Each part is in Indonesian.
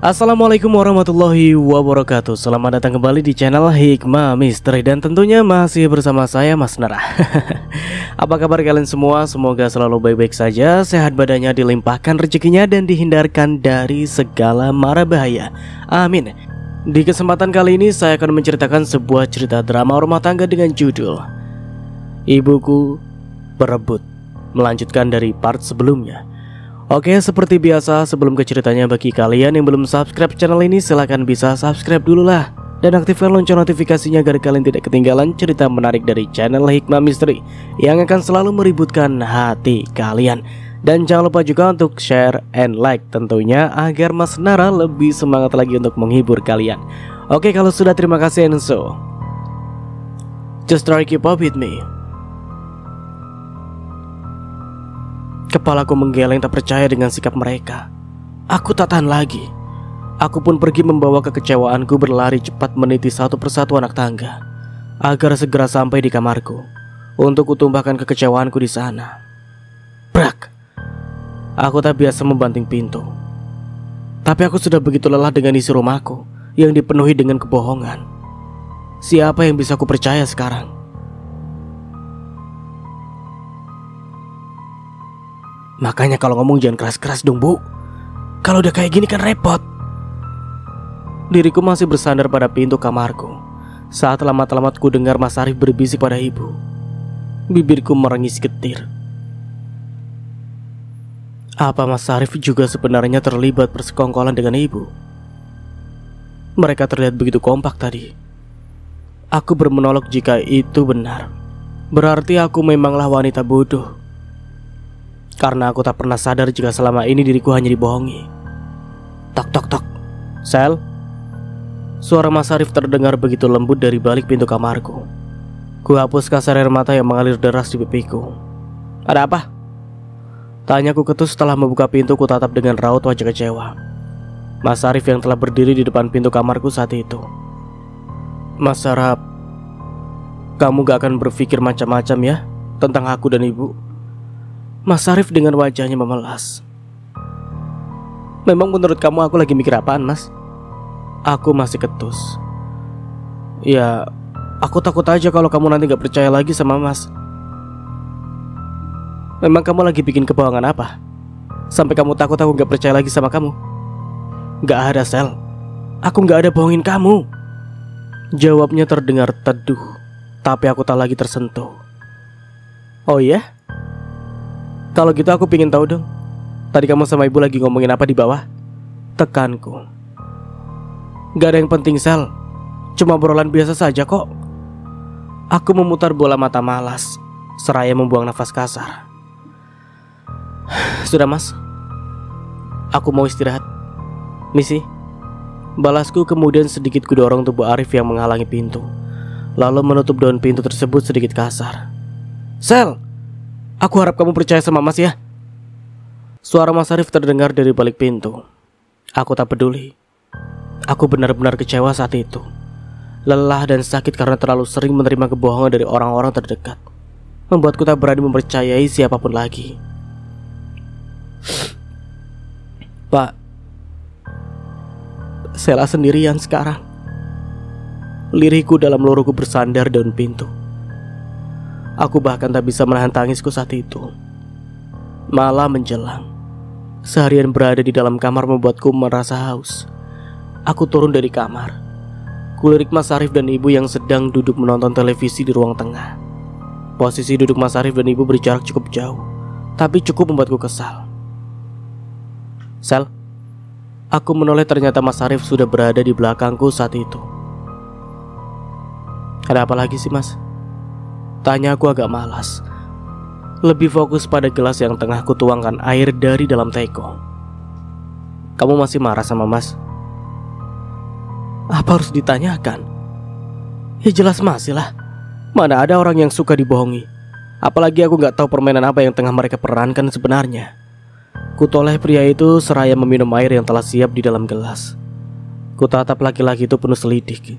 Assalamualaikum warahmatullahi wabarakatuh. Selamat datang kembali di channel Hikmah Misteri. Dan tentunya masih bersama saya Mas Nara. Apa kabar kalian semua? Semoga selalu baik-baik saja, sehat badannya, dilimpahkan rezekinya, dan dihindarkan dari segala mara bahaya. Amin. Di kesempatan kali ini saya akan menceritakan sebuah cerita drama rumah tangga dengan judul Ibuku Berebut, melanjutkan dari part sebelumnya. Oke, seperti biasa sebelum ke ceritanya, bagi kalian yang belum subscribe channel ini, silahkan bisa subscribe dulu lah. Dan aktifkan lonceng notifikasinya agar kalian tidak ketinggalan cerita menarik dari channel Hikmah Misteri yang akan selalu meributkan hati kalian. Dan jangan lupa juga untuk share and like tentunya, agar Mas Nara lebih semangat lagi untuk menghibur kalian. Oke, kalau sudah, terima kasih, and so just try keep up with me. Kepalaku menggeleng tak percaya dengan sikap mereka. Aku tak tahan lagi. Aku pun pergi membawa kekecewaanku, berlari cepat meniti satu persatu anak tangga agar segera sampai di kamarku untuk kutumpahkan kekecewaanku di sana. Brak! Aku tak biasa membanting pintu. Tapi aku sudah begitu lelah dengan isi rumahku yang dipenuhi dengan kebohongan. Siapa yang bisa aku percaya sekarang? Makanya kalau ngomong jangan keras-keras dong, Bu. Kalau udah kayak gini kan repot. Diriku masih bersandar pada pintu kamarku saat lama-lama ku dengar Mas Arif berbisik pada ibu. Bibirku merengis getir. Apa Mas Arif juga sebenarnya terlibat persekongkolan dengan ibu? Mereka terlihat begitu kompak tadi. Aku bermenolak jika itu benar. Berarti aku memanglah wanita bodoh. Karena aku tak pernah sadar jika selama ini diriku hanya dibohongi. Tok tok tok. Sel. Suara Mas Arif terdengar begitu lembut dari balik pintu kamarku. Ku hapus kasar air mata yang mengalir deras di pipiku. Ada apa? Tanyaku ketus setelah membuka pintu. Ku tatap dengan raut wajah kecewa Mas Arif yang telah berdiri di depan pintu kamarku saat itu. Mas harap kamu gak akan berpikir macam-macam ya tentang aku dan ibu. Mas Arif dengan wajahnya memelas. Memang menurut kamu aku lagi mikir apaan, Mas? Aku masih ketus. Ya, aku takut aja kalau kamu nanti gak percaya lagi sama Mas. Memang kamu lagi bikin kebohongan apa? Sampai kamu takut aku gak percaya lagi sama kamu? Gak ada, Sel. Aku gak ada bohongin kamu. Jawabnya terdengar teduh, tapi aku tak lagi tersentuh. Oh iya? Kalau gitu aku pingin tahu dong, tadi kamu sama ibu lagi ngomongin apa di bawah? Tekanku. Gak ada yang penting, Sel. Cuma obrolan biasa saja kok. Aku memutar bola mata malas seraya membuang nafas kasar. Sudah, Mas. Aku mau istirahat. Misi. Balasku, kemudian sedikit kudorong tubuh Arif yang menghalangi pintu, lalu menutup daun pintu tersebut sedikit kasar. Sel! Aku harap kamu percaya sama Mas ya. Suara Mas Arif terdengar dari balik pintu. Aku tak peduli. Aku benar-benar kecewa saat itu. Lelah dan sakit karena terlalu sering menerima kebohongan dari orang-orang terdekat. Membuatku tak berani mempercayai siapapun lagi. Pak, Sela sendirian sekarang. Lirihku dalam luruhku bersandar daun pintu. Aku bahkan tak bisa menahan tangisku saat itu. Malam menjelang. Seharian berada di dalam kamar membuatku merasa haus. Aku turun dari kamar. Kulirik Mas Arif dan ibu yang sedang duduk menonton televisi di ruang tengah. Posisi duduk Mas Arif dan ibu berjarak cukup jauh, tapi cukup membuatku kesal. Sel. Aku menoleh, ternyata Mas Arif sudah berada di belakangku saat itu. Ada apa lagi sih, Mas? Tanya aku agak malas. Lebih fokus pada gelas yang tengah kutuangkan air dari dalam teko. Kamu masih marah sama Mas? Apa harus ditanyakan? Ya jelas masih lah. Mana ada orang yang suka dibohongi. Apalagi aku gak tahu permainan apa yang tengah mereka perankan sebenarnya. Kutoleh pria itu seraya meminum air yang telah siap di dalam gelas. Kutatap laki-laki itu penuh selidik.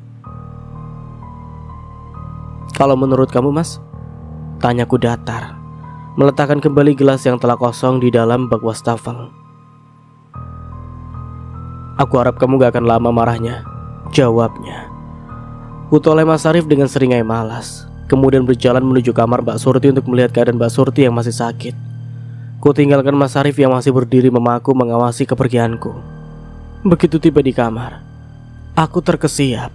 Kalau menurut kamu, Mas? Tanyaku datar, meletakkan kembali gelas yang telah kosong di dalam bak wastafel. Aku harap kamu gak akan lama marahnya, jawabnya. Kutoleh Mas Arif dengan seringai malas, kemudian berjalan menuju kamar Mbak Surti untuk melihat keadaan Mbak Surti yang masih sakit. Ku tinggalkan Mas Arif yang masih berdiri memaku mengawasi kepergianku. Begitu tiba di kamar, aku terkesiap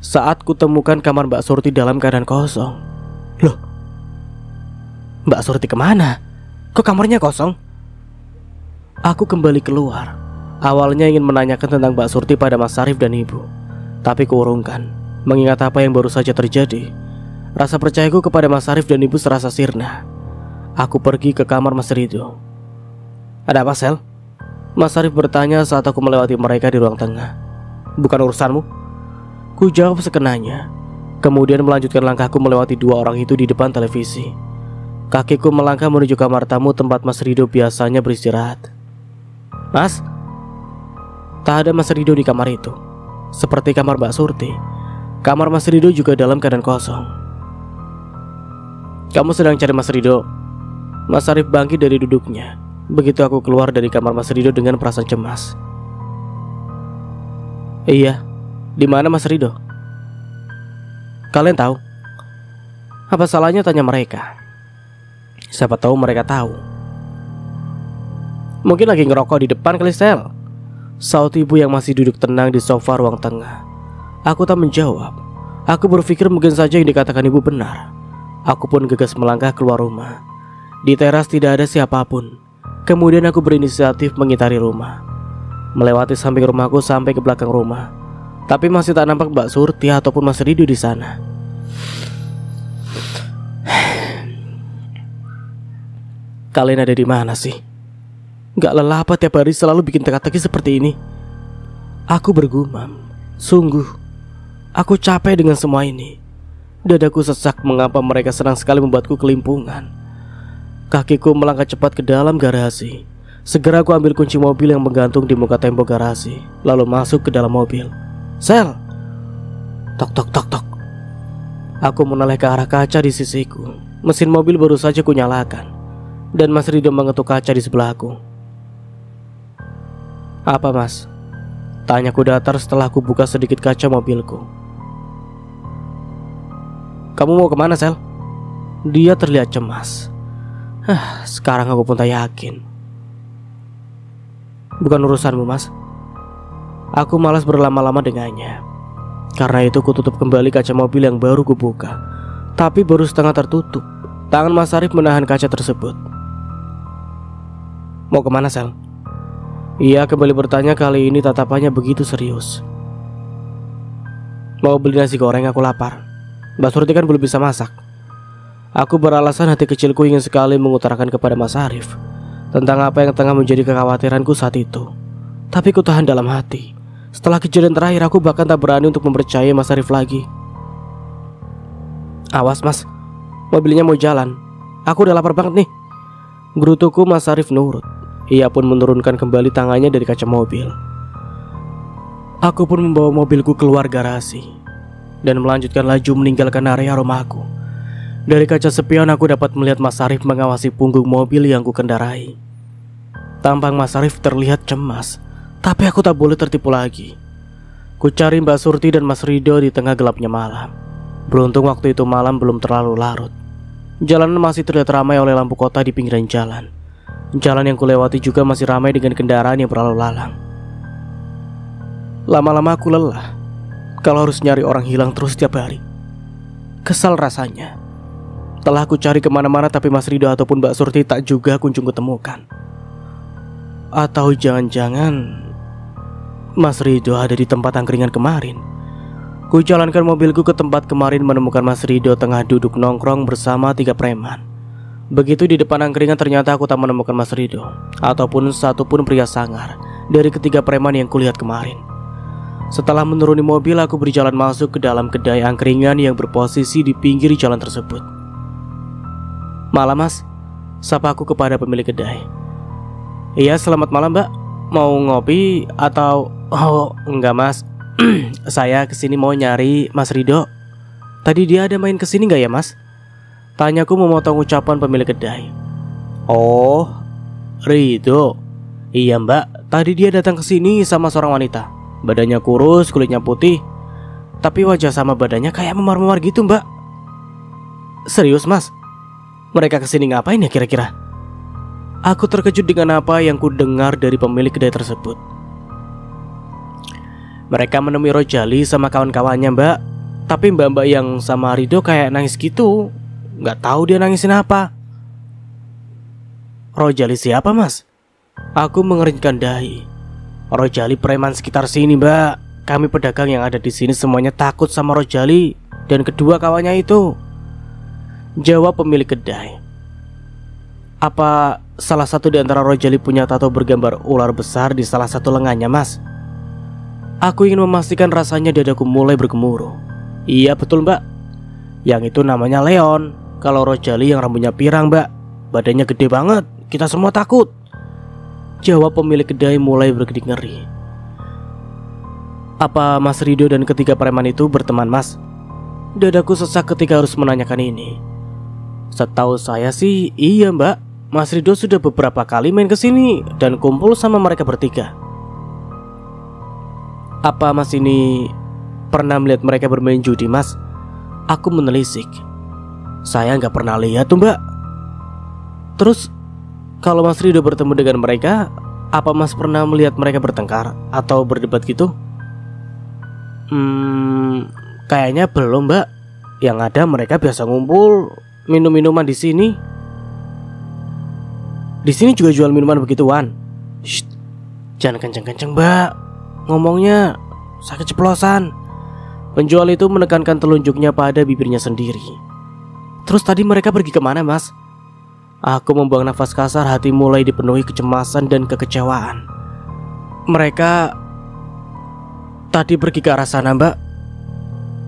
saat kutemukan kamar Mbak Surti dalam keadaan kosong. Loh, Mbak Surti kemana? Kok kamarnya kosong? Aku kembali keluar. Awalnya ingin menanyakan tentang Mbak Surti pada Mas Arif dan Ibu, tapi kuurungkan. Mengingat apa yang baru saja terjadi, rasa percayaku kepada Mas Arif dan Ibu serasa sirna. Aku pergi ke kamar Mas Rido. Ada apa, Sel? Mas Arif bertanya saat aku melewati mereka di ruang tengah. Bukan urusanmu, ku jawab sekenanya. Kemudian melanjutkan langkahku melewati dua orang itu di depan televisi. Kakiku melangkah menuju kamar tamu tempat Mas Rido biasanya beristirahat. Mas? Tak ada Mas Rido di kamar itu. Seperti kamar Mbak Surti, kamar Mas Rido juga dalam keadaan kosong. Kamu sedang cari Mas Rido? Mas Arif bangkit dari duduknya. Begitu aku keluar dari kamar Mas Rido dengan perasaan cemas. Iya, di mana Mas Rido? Kalian tahu? Apa salahnya tanya mereka? Siapa tahu mereka tahu. Mungkin lagi ngerokok di depan kali, Sel. Saut ibu yang masih duduk tenang di sofa ruang tengah. Aku tak menjawab. Aku berpikir mungkin saja yang dikatakan ibu benar. Aku pun gegas melangkah keluar rumah. Di teras tidak ada siapapun. Kemudian aku berinisiatif mengitari rumah, melewati samping rumahku sampai ke belakang rumah. Tapi masih tak nampak Mbak Surti ataupun Mas Rido di sana. Kalian ada di mana sih? Gak lelah apa tiap hari selalu bikin teka-teki seperti ini? Aku bergumam. Sungguh, aku capek dengan semua ini. Dadaku sesak mengapa mereka senang sekali membuatku kelimpungan. Kakiku melangkah cepat ke dalam garasi. Segera aku ambil kunci mobil yang menggantung di muka tembok garasi, lalu masuk ke dalam mobil. Sel! Tok tok tok tok. Aku menoleh ke arah kaca di sisiku. Mesin mobil baru saja kunyalakan, dan Mas Rido mengetuk kaca di sebelahku. Apa, Mas? Tanyaku datar setelah aku buka sedikit kaca mobilku. Kamu mau kemana, Sel? Dia terlihat cemas. Sekarang aku pun tak yakin. Bukan urusanmu, Mas. Aku malas berlama-lama dengannya. Karena itu ku tutup kembali kaca mobil yang baru kubuka. Tapi baru setengah tertutup, tangan Mas Arif menahan kaca tersebut. Mau kemana, Sel? Ia kembali bertanya, kali ini tatapannya begitu serius. Mau beli nasi goreng, aku lapar. Mbak Surti kan belum bisa masak. Aku beralasan hati kecilku ingin sekali mengutarakan kepada Mas Arif tentang apa yang tengah menjadi kekhawatiranku saat itu. Tapi ku tahan dalam hati. Setelah kejadian terakhir, aku bahkan tak berani untuk mempercayai Mas Arif lagi. Awas, Mas, mobilnya mau jalan. Aku udah lapar banget nih. Gerutuku. Mas Arif nurut. Ia pun menurunkan kembali tangannya dari kaca mobil. Aku pun membawa mobilku keluar garasi dan melanjutkan laju meninggalkan area rumahku. Dari kaca spion aku dapat melihat Mas Arif mengawasi punggung mobil yang kukendarai. Tampang Mas Arif terlihat cemas, tapi aku tak boleh tertipu lagi. Ku cari Mbak Surti dan Mas Rido di tengah gelapnya malam. Beruntung waktu itu malam belum terlalu larut. Jalanan masih terlihat ramai oleh lampu kota di pinggiran jalan. Jalan yang kulewati juga masih ramai dengan kendaraan yang berlalu lalang. Lama-lama aku lelah kalau harus nyari orang hilang terus setiap hari. Kesal rasanya. Telah aku cari kemana-mana tapi Mas Rido ataupun Mbak Surti tak juga kunjung kutemukan. Atau jangan-jangan Mas Rido ada di tempat angkringan kemarin. Ku jalankan mobilku ke tempat kemarin, menemukan Mas Rido tengah duduk nongkrong bersama 3 preman. Begitu di depan angkringan ternyata aku tak menemukan Mas Rido ataupun satupun pria sangar dari ketiga preman yang kulihat kemarin. Setelah menuruni mobil, aku berjalan masuk ke dalam kedai angkringan yang berposisi di pinggir jalan tersebut. Malam, Mas, sapa aku kepada pemilik kedai. Iya, selamat malam, Mbak. Mau ngopi atau... Oh, enggak, Mas. Saya kesini mau nyari Mas Rido. Tadi dia ada main kesini nggak ya, Mas? Tanyaku memotong ucapan pemilik kedai. Oh, Rido. Iya, Mbak. tadi dia datang ke sini sama seorang wanita. Badannya kurus, kulitnya putih, tapi wajah sama badannya kayak memar-memar gitu, Mbak. Serius, Mas? Mereka kesini ngapain ya kira-kira? Aku terkejut dengan apa yang ku dengar dari pemilik kedai tersebut. Mereka menemui Rojali sama kawan-kawannya, Mbak. Tapi mbak-mbak yang sama Rido kayak nangis gitu. Gak tahu dia nangisin apa. Rojali siapa, Mas? Aku mengeringkan dahi. Rojali preman sekitar sini, Mbak. Kami pedagang yang ada di sini semuanya takut sama Rojali dan kedua kawannya itu, jawab pemilik kedai. Apa salah satu di antara Rojali punya tato bergambar ular besar di salah satu lengannya, Mas? Aku ingin memastikan, rasanya dadaku mulai bergemuruh. Iya betul, Mbak. Yang itu namanya Leon. Kalau Rojali yang rambutnya pirang, Mbak. Badannya gede banget, kita semua takut, jawab pemilik kedai mulai berkedip ngeri. Apa Mas Rido dan ketiga preman itu berteman, Mas? Dadaku sesak ketika harus menanyakan ini. Setahu saya sih iya, Mbak. Mas Rido sudah beberapa kali main ke sini dan kumpul sama mereka bertiga. Apa Mas ini pernah melihat mereka bermain judi, Mas? Aku menelisik. Saya nggak pernah lihat tuh, Mbak. Terus kalau Mas Rido bertemu dengan mereka, apa Mas pernah melihat mereka bertengkar atau berdebat gitu? Kayaknya belum, Mbak. Yang ada mereka biasa ngumpul minum minuman di sini. Di sini juga jual minuman begituan. Shh, jangan kenceng-kenceng, Mbak. Ngomongnya saya keceplosan. Penjual itu menekankan telunjuknya pada bibirnya sendiri. Terus tadi mereka pergi kemana, Mas? Aku membuang nafas kasar, hati mulai dipenuhi kecemasan dan kekecewaan. Mereka tadi pergi ke arah sana, Mbak,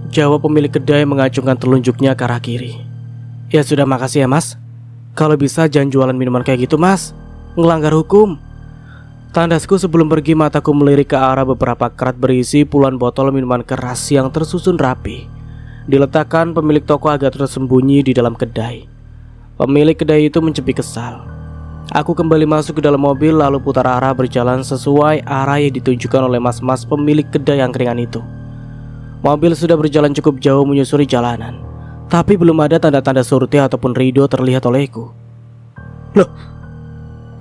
jawab pemilik kedai mengacungkan telunjuknya ke arah kiri. Ya sudah, makasih ya, Mas. Kalau bisa jangan jualan minuman kayak gitu, Mas. Ngelanggar hukum. Tandasku sebelum pergi, mataku melirik ke arah beberapa kerat berisi puluhan botol minuman keras yang tersusun rapi. Diletakkan pemilik toko agak tersembunyi di dalam kedai. Pemilik kedai itu mencepik kesal. Aku kembali masuk ke dalam mobil lalu putar arah berjalan sesuai arah yang ditunjukkan oleh mas-mas pemilik kedai angkringan itu. Mobil sudah berjalan cukup jauh menyusuri jalanan, tapi belum ada tanda-tanda Surti ataupun Rido terlihat olehku. Loh,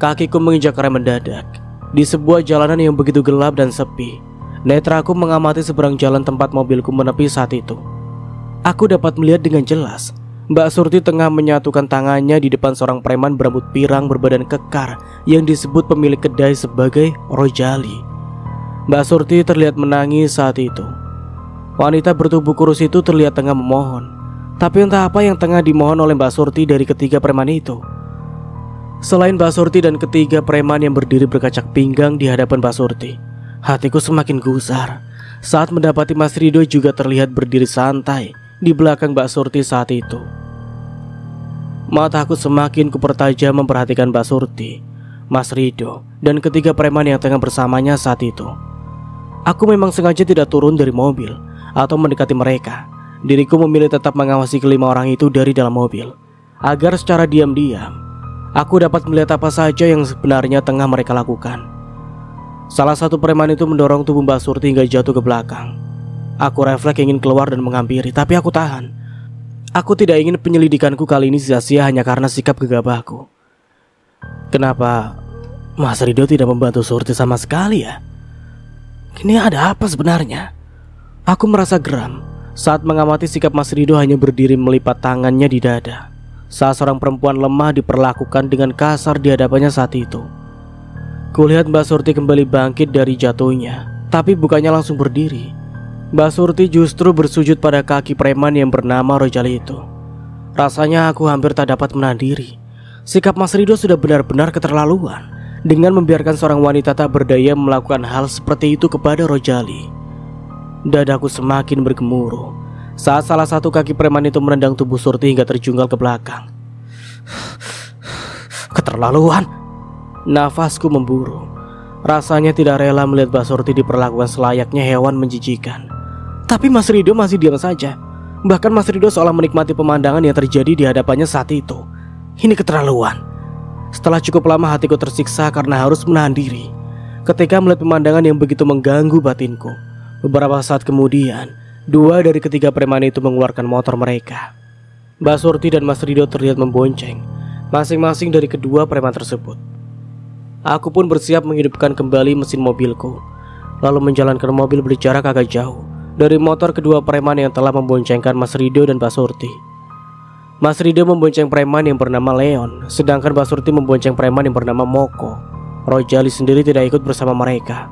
kakiku menginjak rem mendadak. Di sebuah jalanan yang begitu gelap dan sepi, netraku mengamati seberang jalan tempat mobilku menepi saat itu. Aku dapat melihat dengan jelas Mbak Surti tengah menyatukan tangannya di depan seorang preman berambut pirang berbadan kekar yang disebut pemilik kedai sebagai Rojali. Mbak Surti terlihat menangis saat itu. Wanita bertubuh kurus itu terlihat tengah memohon, tapi entah apa yang tengah dimohon oleh Mbak Surti dari ketiga preman itu. Selain Mbak Surti dan ketiga preman yang berdiri berkacak pinggang di hadapan Mbak Surti, hatiku semakin gusar saat mendapati Mas Rido juga terlihat berdiri santai di belakang Mbak Surti saat itu. Mataku semakin kupertajam memperhatikan Mbak Surti, Mas Rido, dan ketiga preman yang tengah bersamanya saat itu. Aku memang sengaja tidak turun dari mobil atau mendekati mereka. Diriku memilih tetap mengawasi kelima orang itu dari dalam mobil, agar secara diam-diam aku dapat melihat apa saja yang sebenarnya tengah mereka lakukan. Salah satu preman itu mendorong tubuh Mbak Surti hingga jatuh ke belakang. Aku refleks ingin keluar dan menghampiri, tapi aku tahan. Aku tidak ingin penyelidikanku kali ini sia-sia hanya karena sikap gegabahku. Kenapa Mas Rido tidak membantu Surti sama sekali ya? Ini ada apa sebenarnya? Aku merasa geram saat mengamati sikap Mas Rido hanya berdiri melipat tangannya di dada saat seorang perempuan lemah diperlakukan dengan kasar di hadapannya saat itu. Kulihat Mbak Surti kembali bangkit dari jatuhnya, tapi bukannya langsung berdiri. Mbak Surti justru bersujud pada kaki preman yang bernama Rojali itu. Rasanya aku hampir tak dapat menahan diri. Sikap Mas Rido sudah benar-benar keterlaluan dengan membiarkan seorang wanita tak berdaya melakukan hal seperti itu kepada Rojali. Dadaku semakin bergemuruh saat salah satu kaki preman itu menendang tubuh Surti hingga terjungkal ke belakang. Keterlaluan. Nafasku memburu. Rasanya tidak rela melihat Mbak Surti diperlakukan selayaknya hewan menjijikan. Tapi Mas Rido masih diam saja. Bahkan Mas Rido seolah menikmati pemandangan yang terjadi di hadapannya saat itu. Ini keterlaluan. Setelah cukup lama hatiku tersiksa karena harus menahan diri. ketika melihat pemandangan yang begitu mengganggu batinku. Beberapa saat kemudian, dua dari ketiga preman itu mengeluarkan motor mereka. Mbak Surti dan Mas Rido terlihat membonceng masing-masing dari kedua preman tersebut. Aku pun bersiap menghidupkan kembali mesin mobilku, lalu menjalankan mobil berjarak agak jauh dari motor kedua preman yang telah memboncengkan Mas Rido dan Mbak Surti. Mas Rido membonceng preman yang bernama Leon, sedangkan Mbak Surti membonceng preman yang bernama Moko. Rojali sendiri tidak ikut bersama mereka.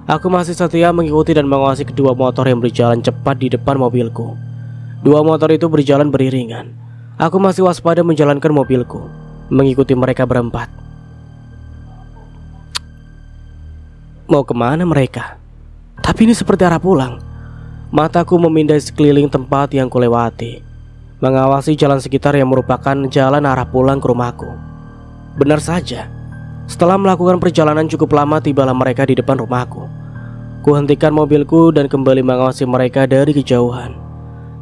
Aku masih setia mengikuti dan mengawasi kedua motor yang berjalan cepat di depan mobilku. Dua motor itu berjalan beriringan. Aku masih waspada menjalankan mobilku, mengikuti mereka berempat. Mau kemana mereka? Tapi ini seperti arah pulang. Mataku memindai sekeliling tempat yang kulewati, mengawasi jalan sekitar yang merupakan jalan arah pulang ke rumahku. Benar saja, setelah melakukan perjalanan cukup lama, tibalah mereka di depan rumahku. Kuhentikan mobilku dan kembali mengawasi mereka dari kejauhan.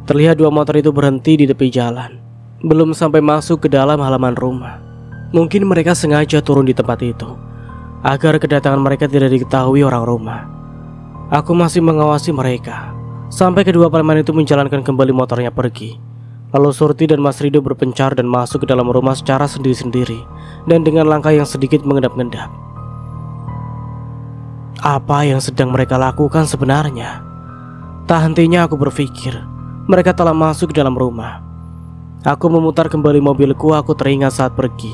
Terlihat dua motor itu berhenti di tepi jalan, belum sampai masuk ke dalam halaman rumah. Mungkin mereka sengaja turun di tempat itu agar kedatangan mereka tidak diketahui orang rumah. Aku masih mengawasi mereka sampai kedua preman itu menjalankan kembali motornya pergi. Lalu Surti dan Mas Rido berpencar dan masuk ke dalam rumah secara sendiri-sendiri dan dengan langkah yang sedikit mengendap-endap. Apa yang sedang mereka lakukan sebenarnya? Tak hentinya aku berpikir, mereka telah masuk ke dalam rumah. Aku memutar kembali mobilku. Aku teringat saat pergi,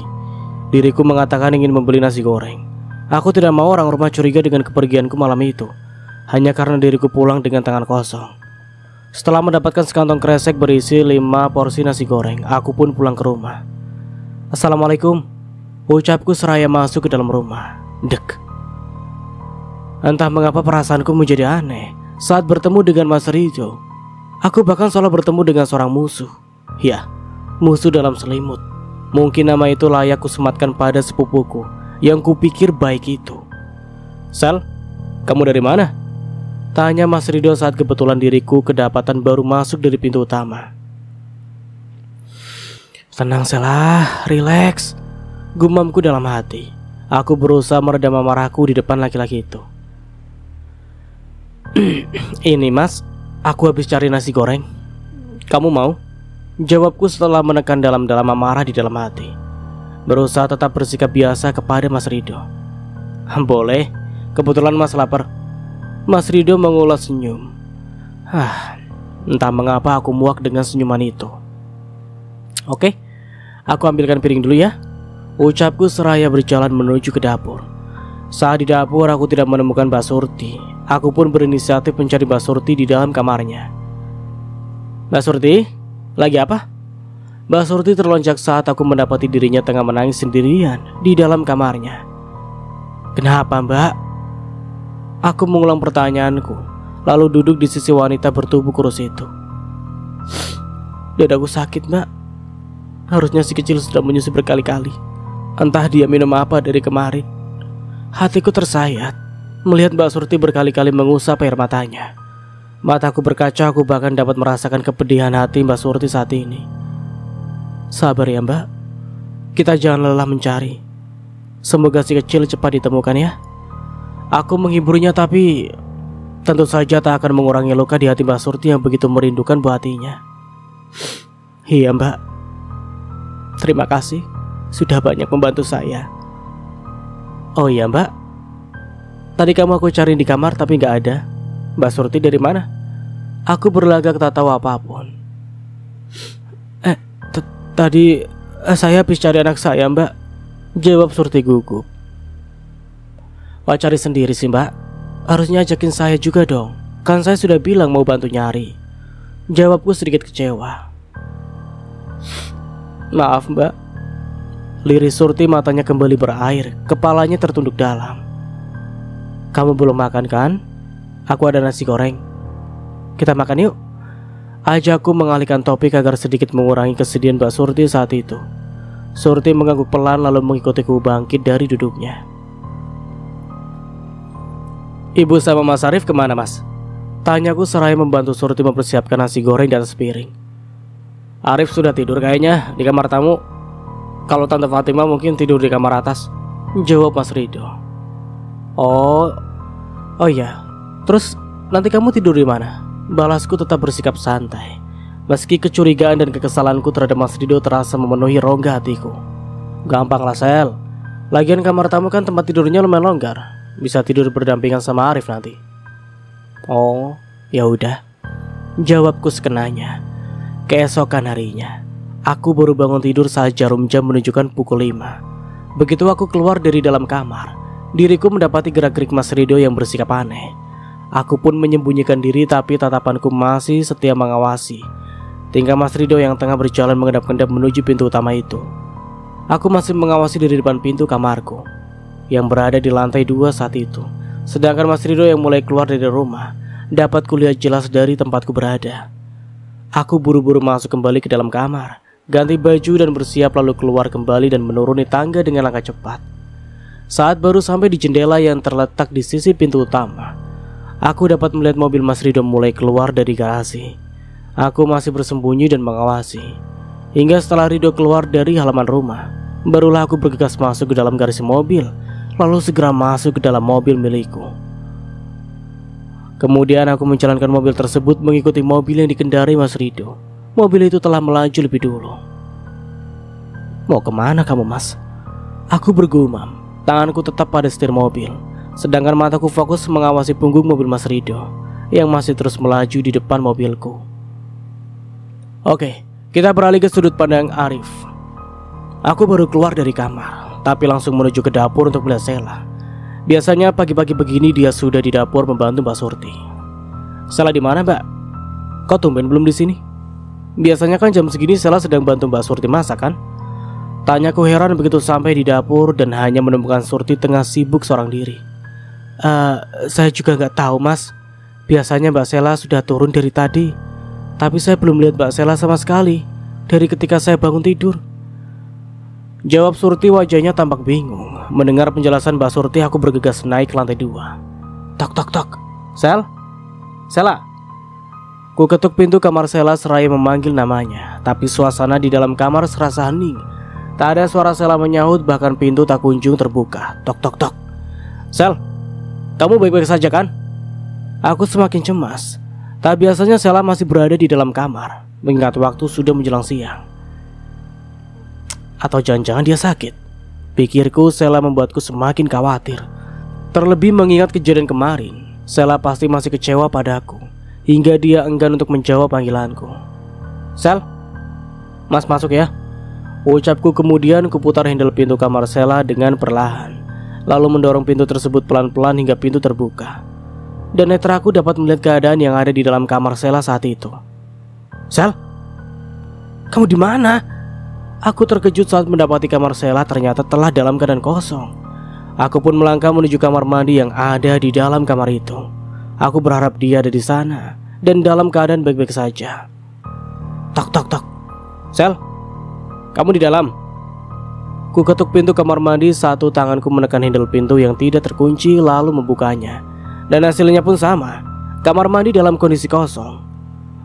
diriku mengatakan ingin membeli nasi goreng. Aku tidak mau orang rumah curiga dengan kepergianku malam itu, hanya karena diriku pulang dengan tangan kosong. Setelah mendapatkan sekantong kresek berisi 5 porsi nasi goreng, aku pun pulang ke rumah. Assalamualaikum, ucapku seraya masuk ke dalam rumah. Dek. Entah mengapa perasaanku menjadi aneh saat bertemu dengan Mas Rido. Aku bahkan seolah bertemu dengan seorang musuh. Ya, musuh dalam selimut. Mungkin nama itu layak kusematkan pada sepupuku yang kupikir baik itu. Sel, kamu dari mana? Tanya Mas Rido saat kebetulan diriku kedapatan baru masuk dari pintu utama. Tenang Selah, rileks, gumamku dalam hati. Aku berusaha meredam amarahku di depan laki-laki itu. Ini mas, aku habis cari nasi goreng. Kamu mau? Jawabku setelah menekan dalam-dalam amarah di dalam hati, berusaha tetap bersikap biasa kepada Mas Rido. Boleh, kebetulan mas lapar. Mas Rido mengulas senyum. Entah mengapa aku muak dengan senyuman itu. Oke, aku ambilkan piring dulu ya, ucapku seraya berjalan menuju ke dapur. Saat di dapur aku tidak menemukan Mbak Surti. Aku pun berinisiatif mencari Mbak Surti di dalam kamarnya. Mbak Surti, lagi apa? Mbak Surti terlonjak saat aku mendapati dirinya tengah menangis sendirian di dalam kamarnya. Kenapa Mbak? Aku mengulang pertanyaanku, lalu duduk di sisi wanita bertubuh kurus itu. Dadaku sakit Mbak. Harusnya si kecil sudah menyusu berkali-kali. Entah dia minum apa dari kemarin. Hatiku tersayat melihat Mbak Surti berkali-kali mengusap air matanya. Mataku berkaca, aku bahkan dapat merasakan kepedihan hati Mbak Surti saat ini. Sabar ya Mbak, kita jangan lelah mencari. Semoga si kecil cepat ditemukan ya. Aku menghiburnya, tapi tentu saja tak akan mengurangi luka di hati Mbak Surti yang begitu merindukan buah hatinya. Iya Mbak, terima kasih sudah banyak membantu saya. Oh iya Mbak, tadi kamu aku cari di kamar tapi gak ada. Mbak Surti dari mana? Aku berlagak tak tahu apapun. Tadi saya habis cari anak saya Mbak, jawab Surti gugup. Wah, cari sendiri sih Mbak, harusnya ajakin saya juga dong. Kan saya sudah bilang mau bantu nyari, jawabku sedikit kecewa. Maaf Mbak. Liris Surti matanya kembali berair, kepalanya tertunduk dalam. Kamu belum makan kan? Aku ada nasi goreng. Kita makan yuk. Ajakku mengalihkan topik agar sedikit mengurangi kesedihan Mbak Surti saat itu. Surti mengangguk pelan lalu mengikutiku bangkit dari duduknya. Ibu sama Mas Arif kemana Mas? Tanyaku seraya membantu Surti mempersiapkan nasi goreng di atas piring. Arif sudah tidur kayaknya di kamar tamu. Kalau Tante Fatima mungkin tidur di kamar atas, jawab Mas Rido. Oh, oh iya. Terus nanti kamu tidur di mana? Balasku tetap bersikap santai. Meski kecurigaan dan kekesalanku terhadap Mas Rido terasa memenuhi rongga hatiku. Gampang lah Sel. Lagian kamar tamu kan tempat tidurnya lumayan longgar. Bisa tidur berdampingan sama Arif nanti. Oh, ya udah. Jawabku sekenanya. Keesokan harinya, aku baru bangun tidur saat jarum jam menunjukkan pukul 5. Begitu aku keluar dari dalam kamar, diriku mendapati gerak-gerik Mas Rido yang bersikap aneh. Aku pun menyembunyikan diri, tapi tatapanku masih setia mengawasi tingkah Mas Rido yang tengah berjalan mengendap-endap menuju pintu utama itu. Aku masih mengawasi dari depan pintu kamarku yang berada di lantai 2 saat itu. Sedangkan Mas Rido yang mulai keluar dari rumah dapat kulihat jelas dari tempatku berada. Aku buru-buru masuk kembali ke dalam kamar, ganti baju dan bersiap, lalu keluar kembali dan menuruni tangga dengan langkah cepat. Saat baru sampai di jendela yang terletak di sisi pintu utama, aku dapat melihat mobil Mas Rido mulai keluar dari garasi. Aku masih bersembunyi dan mengawasi hingga setelah Rido keluar dari halaman rumah, barulah aku bergegas masuk ke dalam garasi mobil, lalu segera masuk ke dalam mobil milikku. Kemudian aku menjalankan mobil tersebut mengikuti mobil yang dikendarai Mas Rido. Mobil itu telah melaju lebih dulu. Mau kemana kamu Mas? Aku bergumam. Tanganku tetap pada setir mobil, sedangkan mataku fokus mengawasi punggung mobil Mas Rido yang masih terus melaju di depan mobilku. Oke, kita beralih ke sudut pandang Arif. Aku baru keluar dari kamar, tapi langsung menuju ke dapur untuk melihat Sela. Biasanya pagi-pagi begini dia sudah di dapur membantu Mbak Surti. Sela di mana Mbak? Kok tumben belum di sini? Biasanya kan jam segini Sela sedang bantu Mbak Surti masak kan? Tanyaku heran begitu sampai di dapur dan hanya menemukan Surti tengah sibuk seorang diri. Saya juga nggak tahu Mas. Biasanya Mbak Sela sudah turun dari tadi, tapi saya belum lihat Mbak Sela sama sekali dari ketika saya bangun tidur. Jawab Surti, wajahnya tampak bingung. Mendengar penjelasan Mbak Surti, aku bergegas naik ke lantai 2. Tok tok tok. Sel? Sela? Ku ketuk pintu kamar Sela seraya memanggil namanya, tapi suasana di dalam kamar serasa hening. Tak ada suara Sela menyahut, bahkan pintu tak kunjung terbuka. Tok tok tok. Sel, kamu baik-baik saja kan? Aku semakin cemas. Tak biasanya Sela masih berada di dalam kamar, mengingat waktu sudah menjelang siang. Atau jangan-jangan dia sakit? Pikirku. Sela membuatku semakin khawatir. Terlebih mengingat kejadian kemarin. Sela pasti masih kecewa padaku hingga dia enggan untuk menjawab panggilanku. Sel, Mas masuk ya, ucapku. Kemudian kuputar handle pintu kamar Sela dengan perlahan, lalu mendorong pintu tersebut pelan-pelan hingga pintu terbuka. Dan netraku dapat melihat keadaan yang ada di dalam kamar Sela saat itu. Sel, kamu di mana? Aku terkejut saat mendapati kamar Sela ternyata telah dalam keadaan kosong. Aku pun melangkah menuju kamar mandi yang ada di dalam kamar itu. Aku berharap dia ada di sana dan dalam keadaan baik-baik saja. Tok tok tok. Sel, kamu di dalam? Ku ketuk pintu kamar mandi, satu tanganku menekan handle pintu yang tidak terkunci lalu membukanya. Dan hasilnya pun sama. Kamar mandi dalam kondisi kosong.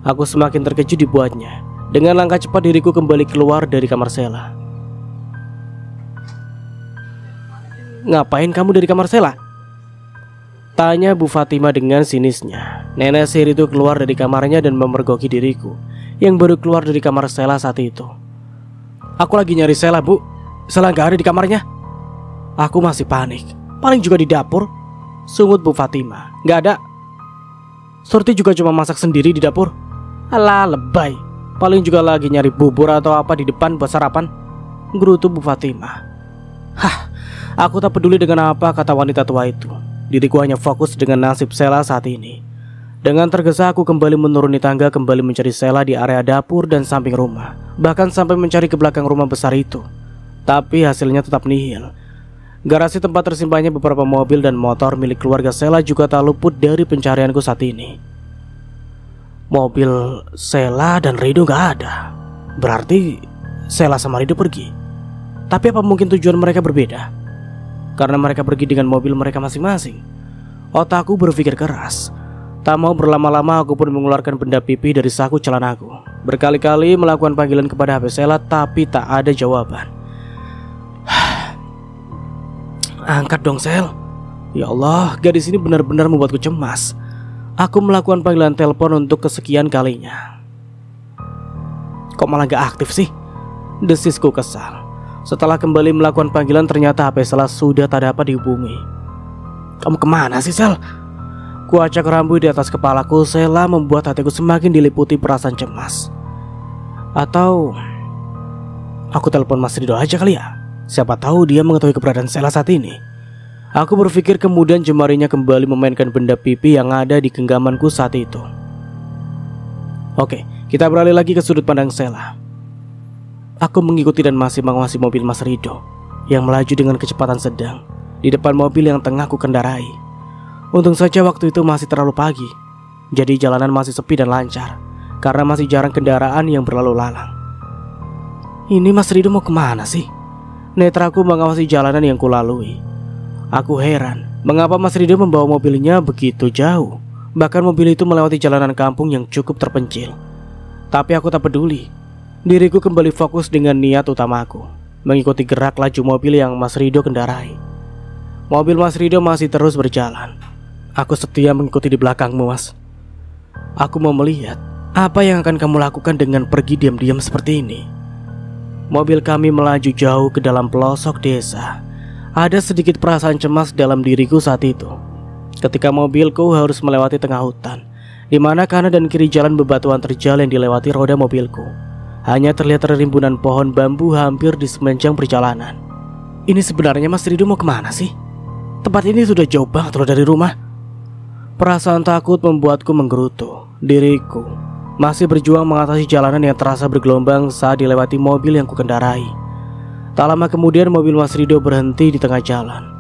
Aku semakin terkejut dibuatnya. Dengan langkah cepat diriku kembali keluar dari kamar Sela. Ngapain kamu dari kamar Sela? Tanya Bu Fatima dengan sinisnya. Nenek sihir itu keluar dari kamarnya dan memergoki diriku yang baru keluar dari kamar Sela saat itu. Aku lagi nyari Sela Bu. Sela gak ada di kamarnya. Aku masih panik. Paling juga di dapur. Sungut Bu Fatima. Gak ada. Surti juga cuma masak sendiri di dapur. Alah, lebay. Paling juga lagi nyari bubur atau apa di depan buat sarapan. Gerutu Bu Fatima. Hah, aku tak peduli dengan apa kata wanita tua itu. Diriku hanya fokus dengan nasib Sela saat ini. Dengan tergesa aku kembali menuruni tangga, kembali mencari Sela di area dapur dan samping rumah, bahkan sampai mencari ke belakang rumah besar itu. Tapi hasilnya tetap nihil. Garasi tempat tersimpannya beberapa mobil dan motor milik keluarga Sela juga tak luput dari pencarianku saat ini. Mobil Sela dan Rido gak ada. Berarti Sela sama Rido pergi. Tapi apa mungkin tujuan mereka berbeda? Karena mereka pergi dengan mobil mereka masing-masing. Otakku berpikir keras. Tak mau berlama-lama aku pun mengeluarkan benda pipi dari saku celanaku. Berkali-kali melakukan panggilan kepada HP Sela tapi tak ada jawaban. Angkat dong Sel. Ya Allah, gadis ini benar-benar membuatku cemas. Aku melakukan panggilan telepon untuk kesekian kalinya. Kok malah gak aktif sih? Desisku kesal. Setelah kembali melakukan panggilan, ternyata HP Sela sudah tak dapat dihubungi. Kamu kemana sih, Sel? Kuacak rambut di atas kepalaku. Sela membuat hatiku semakin diliputi perasaan cemas. Atau aku telepon Mas Rido aja kali ya? Siapa tahu dia mengetahui keberadaan Sela saat ini. Aku berpikir, kemudian jemarinya kembali memainkan benda pipi yang ada di genggamanku saat itu. Oke, kita beralih lagi ke sudut pandang Sela. Aku mengikuti dan masih mengawasi mobil Mas Rido yang melaju dengan kecepatan sedang di depan mobil yang tengah ku kendarai. Untung saja waktu itu masih terlalu pagi, jadi jalanan masih sepi dan lancar karena masih jarang kendaraan yang berlalu lalang. Ini Mas Rido mau kemana sih? Netraku mengawasi jalanan yang kulalui. Aku heran, mengapa Mas Rido membawa mobilnya begitu jauh. Bahkan mobil itu melewati jalanan kampung yang cukup terpencil. Tapi aku tak peduli. Diriku kembali fokus dengan niat utamaku, mengikuti gerak laju mobil yang Mas Rido kendarai. Mobil Mas Rido masih terus berjalan. Aku setia mengikuti di belakangmu, Mas. Aku mau melihat apa yang akan kamu lakukan dengan pergi diam-diam seperti ini. Mobil kami melaju jauh ke dalam pelosok desa. Ada sedikit perasaan cemas dalam diriku saat itu. Ketika mobilku harus melewati tengah hutan, di mana kanan dan kiri jalan bebatuan terjal yang dilewati roda mobilku. Hanya terlihat rimbunan pohon bambu hampir di semenjang perjalanan. Ini sebenarnya Mas Rido mau kemana sih? Tempat ini sudah jauh banget loh dari rumah. Perasaan takut membuatku menggerutu. Diriku masih berjuang mengatasi jalanan yang terasa bergelombang saat dilewati mobil yang kukendarai. Tak lama kemudian mobil Mas Rido berhenti di tengah jalan.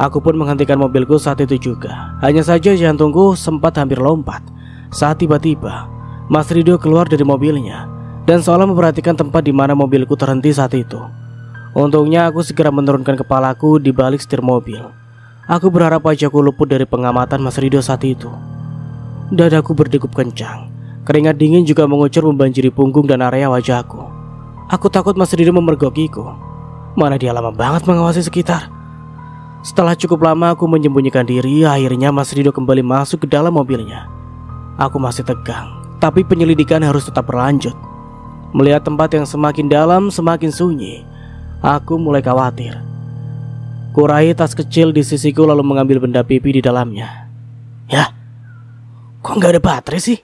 Aku pun menghentikan mobilku saat itu juga. Hanya saja jantungku sempat hampir lompat saat tiba-tiba Mas Rido keluar dari mobilnya dan seolah memperhatikan tempat di mana mobilku terhenti saat itu. Untungnya aku segera menurunkan kepalaku di balik setir mobil. Aku berharap wajahku luput dari pengamatan Mas Rido saat itu. Dadaku berdegup kencang. Keringat dingin juga mengucur membanjiri punggung dan area wajahku. Aku takut Mas Rido memergokiku. Mana dia lama banget mengawasi sekitar. Setelah cukup lama aku menyembunyikan diri, akhirnya Mas Rido kembali masuk ke dalam mobilnya. Aku masih tegang, tapi penyelidikan harus tetap berlanjut. Melihat tempat yang semakin dalam, semakin sunyi, aku mulai khawatir. Kurai tas kecil di sisiku lalu mengambil benda pipi di dalamnya. Ya, kok nggak ada baterai sih?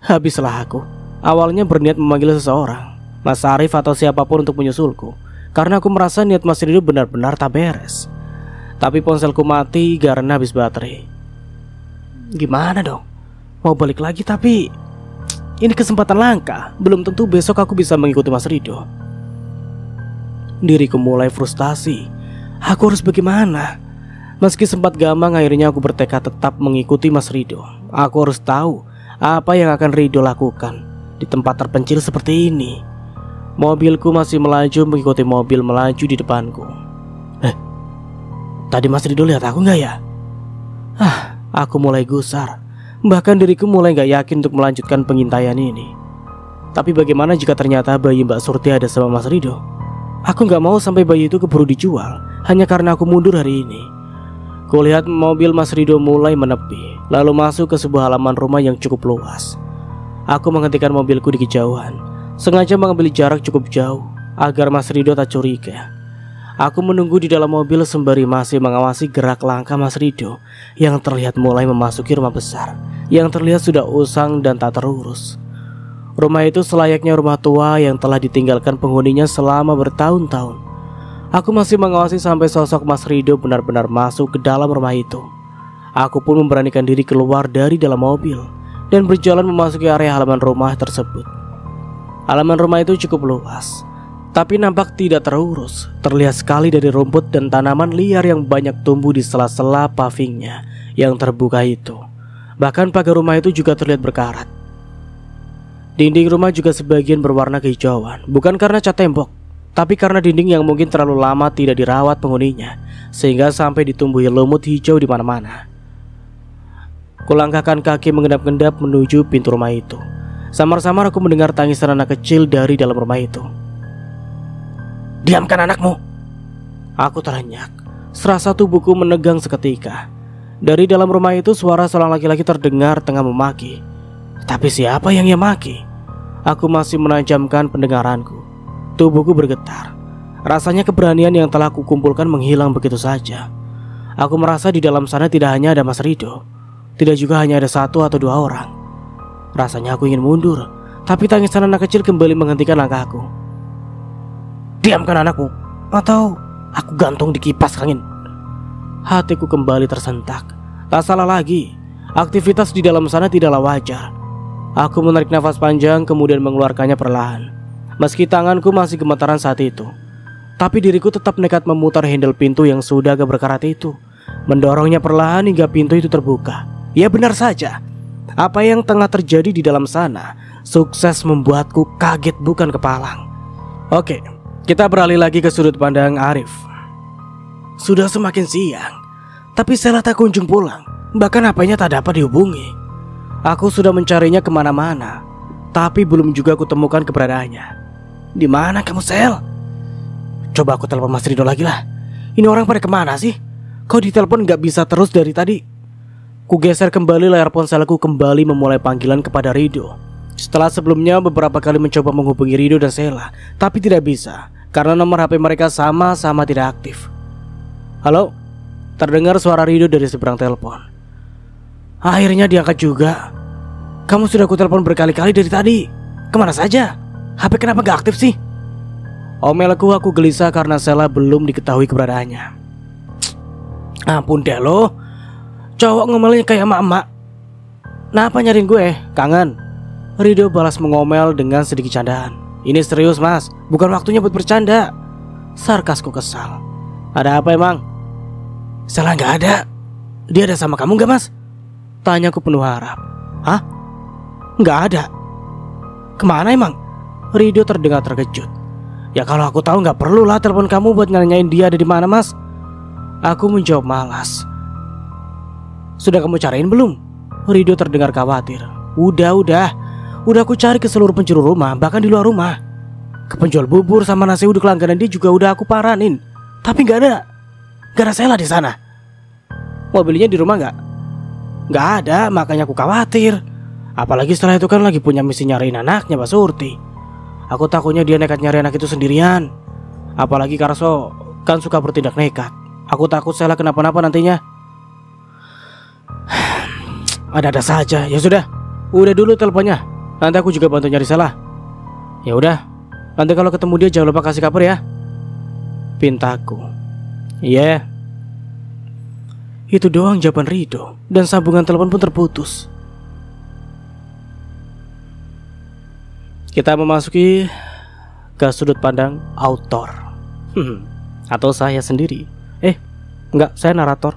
Habislah aku. Awalnya berniat memanggil seseorang, Mas Arif atau siapapun untuk menyusulku, karena aku merasa niat Mas Rido benar-benar tak beres. Tapi ponselku mati karena habis baterai. Gimana dong? Mau balik lagi tapi ini kesempatan langka. Belum tentu besok aku bisa mengikuti Mas Rido. Diriku mulai frustasi. Aku harus bagaimana? Meski sempat gamang, akhirnya aku bertekad tetap mengikuti Mas Rido. Aku harus tahu apa yang akan Rido lakukan di tempat terpencil seperti ini. Mobilku masih melaju mengikuti mobil melaju di depanku. Tadi Mas Rido lihat aku nggak ya? Aku mulai gusar. Bahkan diriku mulai gak yakin untuk melanjutkan pengintaian ini. Tapi bagaimana jika ternyata bayi Mbak Surti ada sama Mas Rido? Aku gak mau sampai bayi itu keburu dijual hanya karena aku mundur hari ini. Kulihat mobil Mas Rido mulai menepi, lalu masuk ke sebuah halaman rumah yang cukup luas. Aku menghentikan mobilku di kejauhan, sengaja mengambil jarak cukup jauh agar Mas Rido tak curiga. Aku menunggu di dalam mobil sembari masih mengawasi gerak langkah Mas Rido yang terlihat mulai memasuki rumah besar yang terlihat sudah usang dan tak terurus. Rumah itu selayaknya rumah tua yang telah ditinggalkan penghuninya selama bertahun-tahun. Aku masih mengawasi sampai sosok Mas Rido benar-benar masuk ke dalam rumah itu. Aku pun memberanikan diri keluar dari dalam mobil dan berjalan memasuki area halaman rumah tersebut. Halaman rumah itu cukup luas, tapi nampak tidak terurus. Terlihat sekali dari rumput dan tanaman liar yang banyak tumbuh di sela-sela pavingnya yang terbuka itu. Bahkan pagar rumah itu juga terlihat berkarat. Dinding rumah juga sebagian berwarna kehijauan, bukan karena cat tembok, tapi karena dinding yang mungkin terlalu lama tidak dirawat penghuninya, sehingga sampai ditumbuhi lumut hijau di mana-mana. Kulangkahkan kaki mengendap-endap menuju pintu rumah itu. Samar-samar aku mendengar tangisan anak kecil dari dalam rumah itu. "Diamkan anakmu!" Aku terenyak. Serasa tubuhku menegang seketika. Dari dalam rumah itu suara seorang laki-laki terdengar tengah memaki. Tapi siapa yang ia maki? Aku masih menajamkan pendengaranku. Tubuhku bergetar. Rasanya keberanian yang telah kukumpulkan menghilang begitu saja. Aku merasa di dalam sana tidak hanya ada Mas Rido, tidak juga hanya ada 1 atau 2 orang. Rasanya aku ingin mundur, tapi tangisan anak kecil kembali menghentikan langkahku. Diamkan anakku, atau aku gantung di kipas angin. Hatiku kembali tersentak. Tak salah lagi, aktivitas di dalam sana tidaklah wajar. Aku menarik nafas panjang kemudian mengeluarkannya perlahan. Meski tanganku masih gemetaran saat itu, tapi diriku tetap nekat memutar handle pintu yang sudah agak berkarat itu, mendorongnya perlahan hingga pintu itu terbuka. Ya benar saja, apa yang tengah terjadi di dalam sana sukses membuatku kaget bukan kepalang. Oke, kita beralih lagi ke sudut pandang Arif. Sudah semakin siang, tapi Sheila tak kunjung pulang. Bahkan HP-nya tak dapat dihubungi. Aku sudah mencarinya kemana-mana, tapi belum juga aku temukan keberadaannya. Di mana kamu, Sel? Coba aku telepon Mas Rido lagi lah. Ini orang pada kemana sih? Kok ditelepon gak bisa terus dari tadi? Ku geser kembali layar ponselku kembali memulai panggilan kepada Rido. Setelah sebelumnya beberapa kali mencoba menghubungi Rido dan Sheila, tapi tidak bisa karena nomor HP mereka sama-sama tidak aktif. Halo? Terdengar suara Rido dari seberang telepon. Akhirnya diangkat juga. Kamu sudah kutelepon berkali-kali dari tadi. Kemana saja? HP kenapa gak aktif sih? Omelku aku gelisah karena Sheila belum diketahui keberadaannya. Ampun deh lo, cowok ngomelnya kayak emak-emak. Kenapa nyariin gue? Kangen? Rido balas mengomel dengan sedikit candaan. Ini serius mas, bukan waktunya buat bercanda. Sarkasku kesal. Ada apa emang? Sheila gak ada. Dia ada sama kamu gak mas? Tanyaku penuh harap. Hah? Gak ada. Kemana emang? Rido terdengar terkejut. Ya kalau aku tahu gak perlulah telepon kamu buat nanyain dia ada di mana mas. Aku menjawab malas. Sudah kamu cariin belum? Rido terdengar khawatir. Udah aku cari ke seluruh penjuru rumah, bahkan di luar rumah. Ke penjual bubur sama nasi uduk langganan dia juga udah aku paranin. Tapi gak ada Sheila di sana. Mobilnya di rumah gak? Gak ada, makanya aku khawatir. Apalagi setelah itu kan lagi punya misi nyariin anaknya Mbak Surti. Aku takutnya dia nekat nyari anak itu sendirian. Apalagi Karso kan suka bertindak nekat. Aku takut Sheila kenapa-napa nantinya. Ada-ada saja. Ya sudah, udah dulu teleponnya. Nanti aku juga bantu nyari Sheila. Ya udah, nanti kalau ketemu dia jangan lupa kasih kabar ya. Pintaku. Iya. Itu doang jawaban Rido dan sambungan telepon pun terputus. Kita memasuki ke sudut pandang autor. Atau saya sendiri. Enggak, saya narator.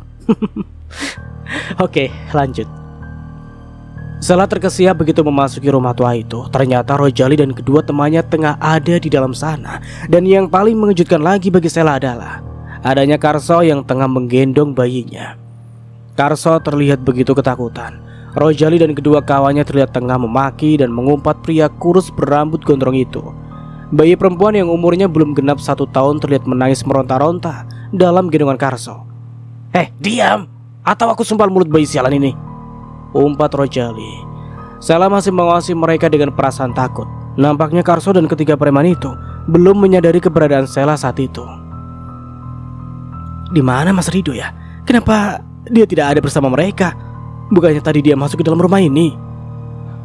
Oke, lanjut. Sheila terkesiap begitu memasuki rumah tua itu. Ternyata Rojali dan kedua temannya tengah ada di dalam sana. Dan yang paling mengejutkan lagi bagi Sheila adalah adanya Karso yang tengah menggendong bayinya. Karso terlihat begitu ketakutan. Rojali dan kedua kawannya terlihat tengah memaki dan mengumpat pria kurus berambut gondrong itu. Bayi perempuan yang umurnya belum genap 1 tahun terlihat menangis meronta-ronta dalam gendongan Karso. Diam, atau aku sumpal mulut bayi sialan ini, umpat Rojali. Sheila masih mengawasi mereka dengan perasaan takut. Nampaknya Karso dan ketiga preman itu belum menyadari keberadaan Sheila saat itu. Di mana Mas Rido ya? Kenapa dia tidak ada bersama mereka? Bukannya tadi dia masuk ke dalam rumah ini?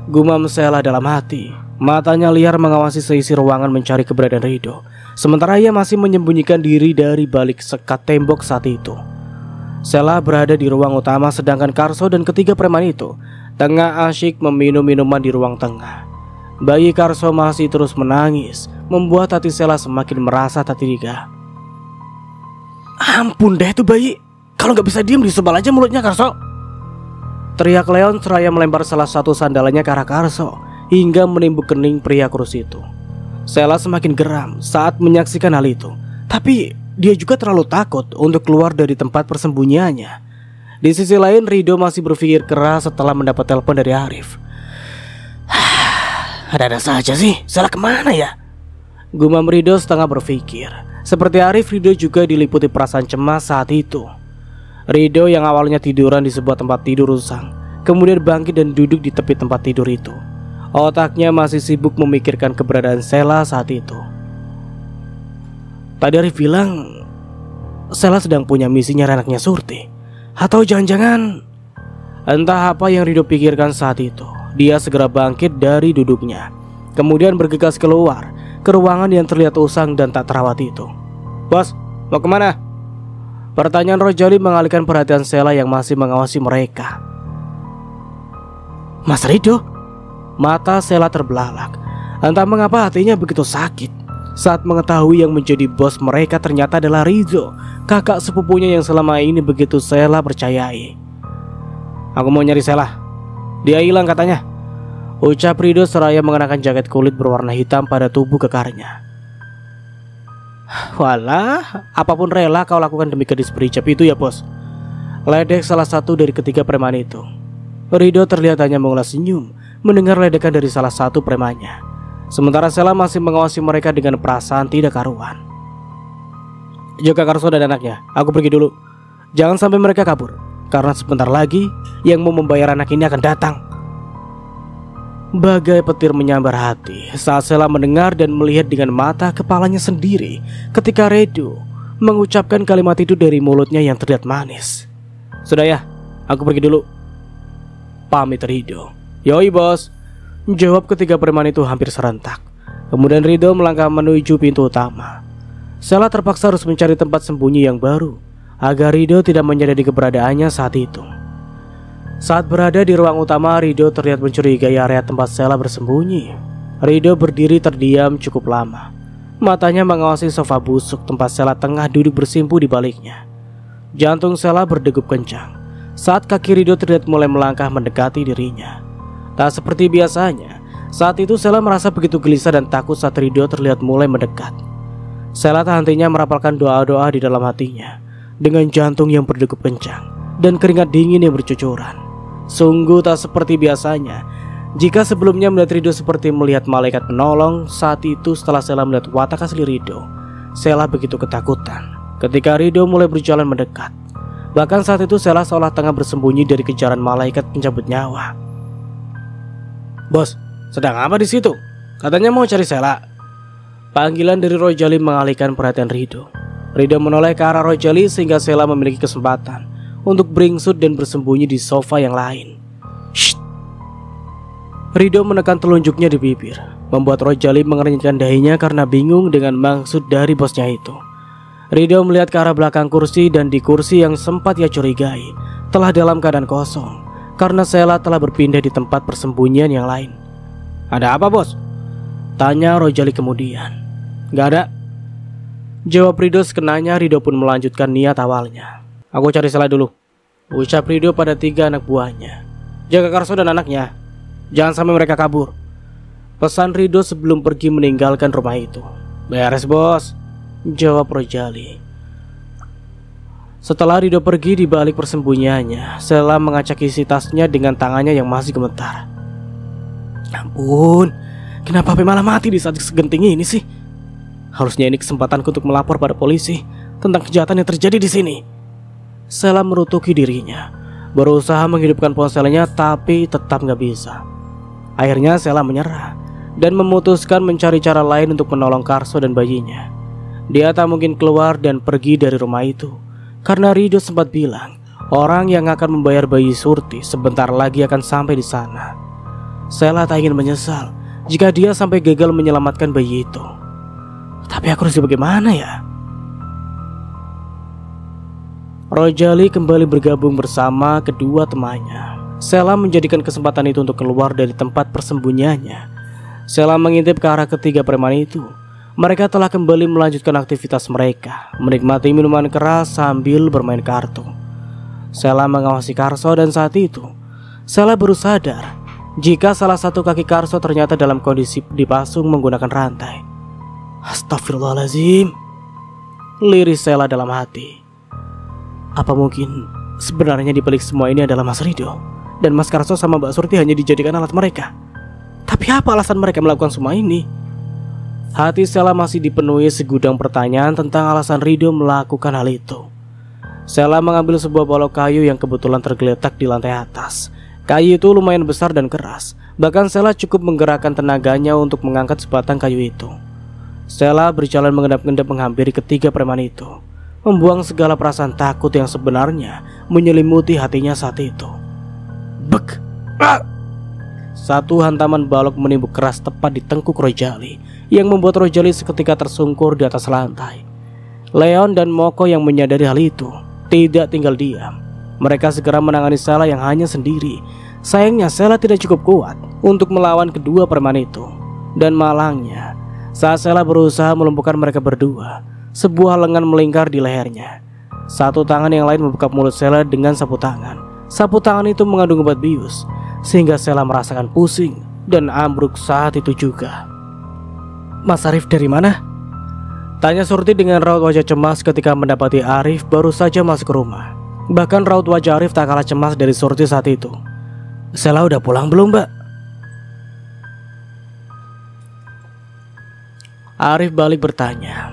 Gumam Sheila dalam hati. Matanya liar mengawasi seisi ruangan mencari keberadaan Rido. Sementara ia masih menyembunyikan diri dari balik sekat tembok saat itu. Sheila berada di ruang utama sedangkan Karso dan ketiga preman itu tengah asyik meminum minuman di ruang tengah. Bayi Karso masih terus menangis, membuat hati Sheila semakin merasa tak tega. Ampun deh itu bayi, kalau gak bisa diem disebal aja mulutnya Karso, teriak Leon seraya melempar salah satu sandalannya ke arah Karso hingga menimbuk kening pria kurus itu. Sheila semakin geram saat menyaksikan hal itu, tapi dia juga terlalu takut untuk keluar dari tempat persembunyiannya. Di sisi lain Rido masih berpikir keras setelah mendapat telepon dari Arif. Ada-ada saja sih, Sheila kemana ya? Gumam Rido setengah berpikir. Seperti Arif, Rido juga diliputi perasaan cemas saat itu. Rido yang awalnya tiduran di sebuah tempat tidur usang, kemudian bangkit dan duduk di tepi tempat tidur itu. Otaknya masih sibuk memikirkan keberadaan Sheila saat itu. Tadi Arif bilang Sheila sedang punya misi nyari anaknya Surti. Atau jangan-jangan, entah apa yang Rido pikirkan saat itu. Dia segera bangkit dari duduknya, kemudian bergegas keluar ke ruangan yang terlihat usang dan tak terawat itu. "Bos, mau kemana?" Pertanyaan Rojali mengalihkan perhatian Sheila yang masih mengawasi mereka. "Mas Rido?" Mata Sheila terbelalak. Entah mengapa hatinya begitu sakit saat mengetahui yang menjadi bos mereka ternyata adalah Rido, kakak sepupunya yang selama ini begitu Sheila percayai. "Aku mau nyari Sheila. Dia hilang katanya," ucap Rido seraya mengenakan jaket kulit berwarna hitam pada tubuh kekarnya. "Walah, apapun rela kau lakukan demi gadis berhijab itu ya bos," ledek salah satu dari ketiga preman itu. Rido terlihat hanya mengulas senyum mendengar ledekan dari salah satu premannya. Sementara Sheila masih mengawasi mereka dengan perasaan tidak karuan. "Jaga Karso dan anaknya, aku pergi dulu. Jangan sampai mereka kabur, karena sebentar lagi yang mau membayar anak ini akan datang." Bagai petir menyambar hati saat Sheila mendengar dan melihat dengan mata kepalanya sendiri ketika Rido mengucapkan kalimat itu dari mulutnya yang terlihat manis. "Sudah ya, aku pergi dulu," pamit Rido. "Yoi bos," jawab ketiga preman itu hampir serentak. Kemudian Rido melangkah menuju pintu utama. Sheila terpaksa harus mencari tempat sembunyi yang baru agar Rido tidak menyadari keberadaannya saat itu. Saat berada di ruang utama, Rido terlihat mencurigai area tempat Sheila bersembunyi. Rido berdiri terdiam cukup lama. Matanya mengawasi sofa busuk tempat Sheila tengah duduk bersimpu di baliknya. Jantung Sheila berdegup kencang saat kaki Rido terlihat mulai melangkah mendekati dirinya. Tak seperti biasanya, saat itu Sheila merasa begitu gelisah dan takut saat Rido terlihat mulai mendekat. Sheila tak hentinya merapalkan doa-doa di dalam hatinya dengan jantung yang berdegup kencang dan keringat dingin yang bercucuran. Sungguh tak seperti biasanya. Jika sebelumnya melihat Rido seperti melihat malaikat penolong, saat itu setelah Sheila melihat watak asli Rido, Sheila begitu ketakutan ketika Rido mulai berjalan mendekat. Bahkan saat itu Sheila seolah tengah bersembunyi dari kejaran malaikat pencabut nyawa. "Bos, sedang apa di situ? Katanya mau cari Sheila." Panggilan dari Rojali mengalihkan perhatian Rido. Rido menoleh ke arah Rojali sehingga Sheila memiliki kesempatan untuk beringsut dan bersembunyi di sofa yang lain. "Shh!" Rido menekan telunjuknya di bibir, membuat Rojali mengerenyitkan dahinya karena bingung dengan maksud dari bosnya itu. Rido melihat ke arah belakang kursi dan di kursi yang sempat ia curigai telah dalam keadaan kosong karena Sheila telah berpindah di tempat persembunyian yang lain. "Ada apa bos?" tanya Rojali kemudian. "Gak ada," jawab Rido sekenanya. Rido pun melanjutkan niat awalnya. "Aku cari Sheila dulu," ucap Rido pada tiga anak buahnya. "Jaga Karso dan anaknya, jangan sampai mereka kabur," pesan Rido sebelum pergi meninggalkan rumah itu. "Beres bos," jawab Rojali. Setelah Rido pergi di balik persembunyiannya, Sheila mengacak isi tasnya dengan tangannya yang masih gemetar. "Ampun, kenapa HP malah mati di saat segenting ini sih? Harusnya ini kesempatanku untuk melapor pada polisi tentang kejahatan yang terjadi di sini." Sheila merutuki dirinya, berusaha menghidupkan ponselnya tapi tetap gak bisa. Akhirnya Sheila menyerah dan memutuskan mencari cara lain untuk menolong Karso dan bayinya. Dia tak mungkin keluar dan pergi dari rumah itu karena Rido sempat bilang orang yang akan membayar bayi Surti sebentar lagi akan sampai di sana. Sheila tak ingin menyesal jika dia sampai gagal menyelamatkan bayi itu. Tapi aku harus bagaimana ya? Rojali kembali bergabung bersama kedua temannya. Sheila menjadikan kesempatan itu untuk keluar dari tempat persembunyiannya. Sheila mengintip ke arah ketiga preman itu. Mereka telah kembali melanjutkan aktivitas mereka, menikmati minuman keras sambil bermain kartu. Sheila mengawasi Karso dan saat itu Sheila baru sadar jika salah satu kaki Karso ternyata dalam kondisi dipasung menggunakan rantai. "Astagfirullahaladzim," liris Sheila dalam hati. Apa mungkin sebenarnya di balik semua ini adalah Mas Rido dan Mas Karso sama Mbak Surti hanya dijadikan alat mereka? Tapi apa alasan mereka melakukan semua ini? Hati Sela masih dipenuhi segudang pertanyaan tentang alasan Rido melakukan hal itu. Sela mengambil sebuah balok kayu yang kebetulan tergeletak di lantai atas. Kayu itu lumayan besar dan keras. Bahkan Sela cukup menggerakkan tenaganya untuk mengangkat sebatang kayu itu. Sela berjalan mengendap-endap menghampiri ketiga preman itu, membuang segala perasaan takut yang sebenarnya menyelimuti hatinya saat itu. Bek! Ah! Satu hantaman balok menimbuk keras tepat di tengkuk Rojali, yang membuat Rojali seketika tersungkur di atas lantai. Leon dan Moko yang menyadari hal itu tidak tinggal diam. Mereka segera menangani Sela yang hanya sendiri. Sayangnya Sela tidak cukup kuat untuk melawan kedua preman itu. Dan malangnya, saat Sela berusaha melumpuhkan mereka berdua, sebuah lengan melingkar di lehernya. Satu tangan yang lain membuka mulut Sela dengan sapu tangan. Sapu tangan itu mengandung obat bius, sehingga Sela merasakan pusing dan ambruk saat itu juga. Mas Arif dari mana? Tanya Surti dengan raut wajah cemas ketika mendapati Arif baru saja masuk ke rumah. Bahkan raut wajah Arif tak kalah cemas dari Surti saat itu. Sela udah pulang belum, Mbak? Arif balik bertanya.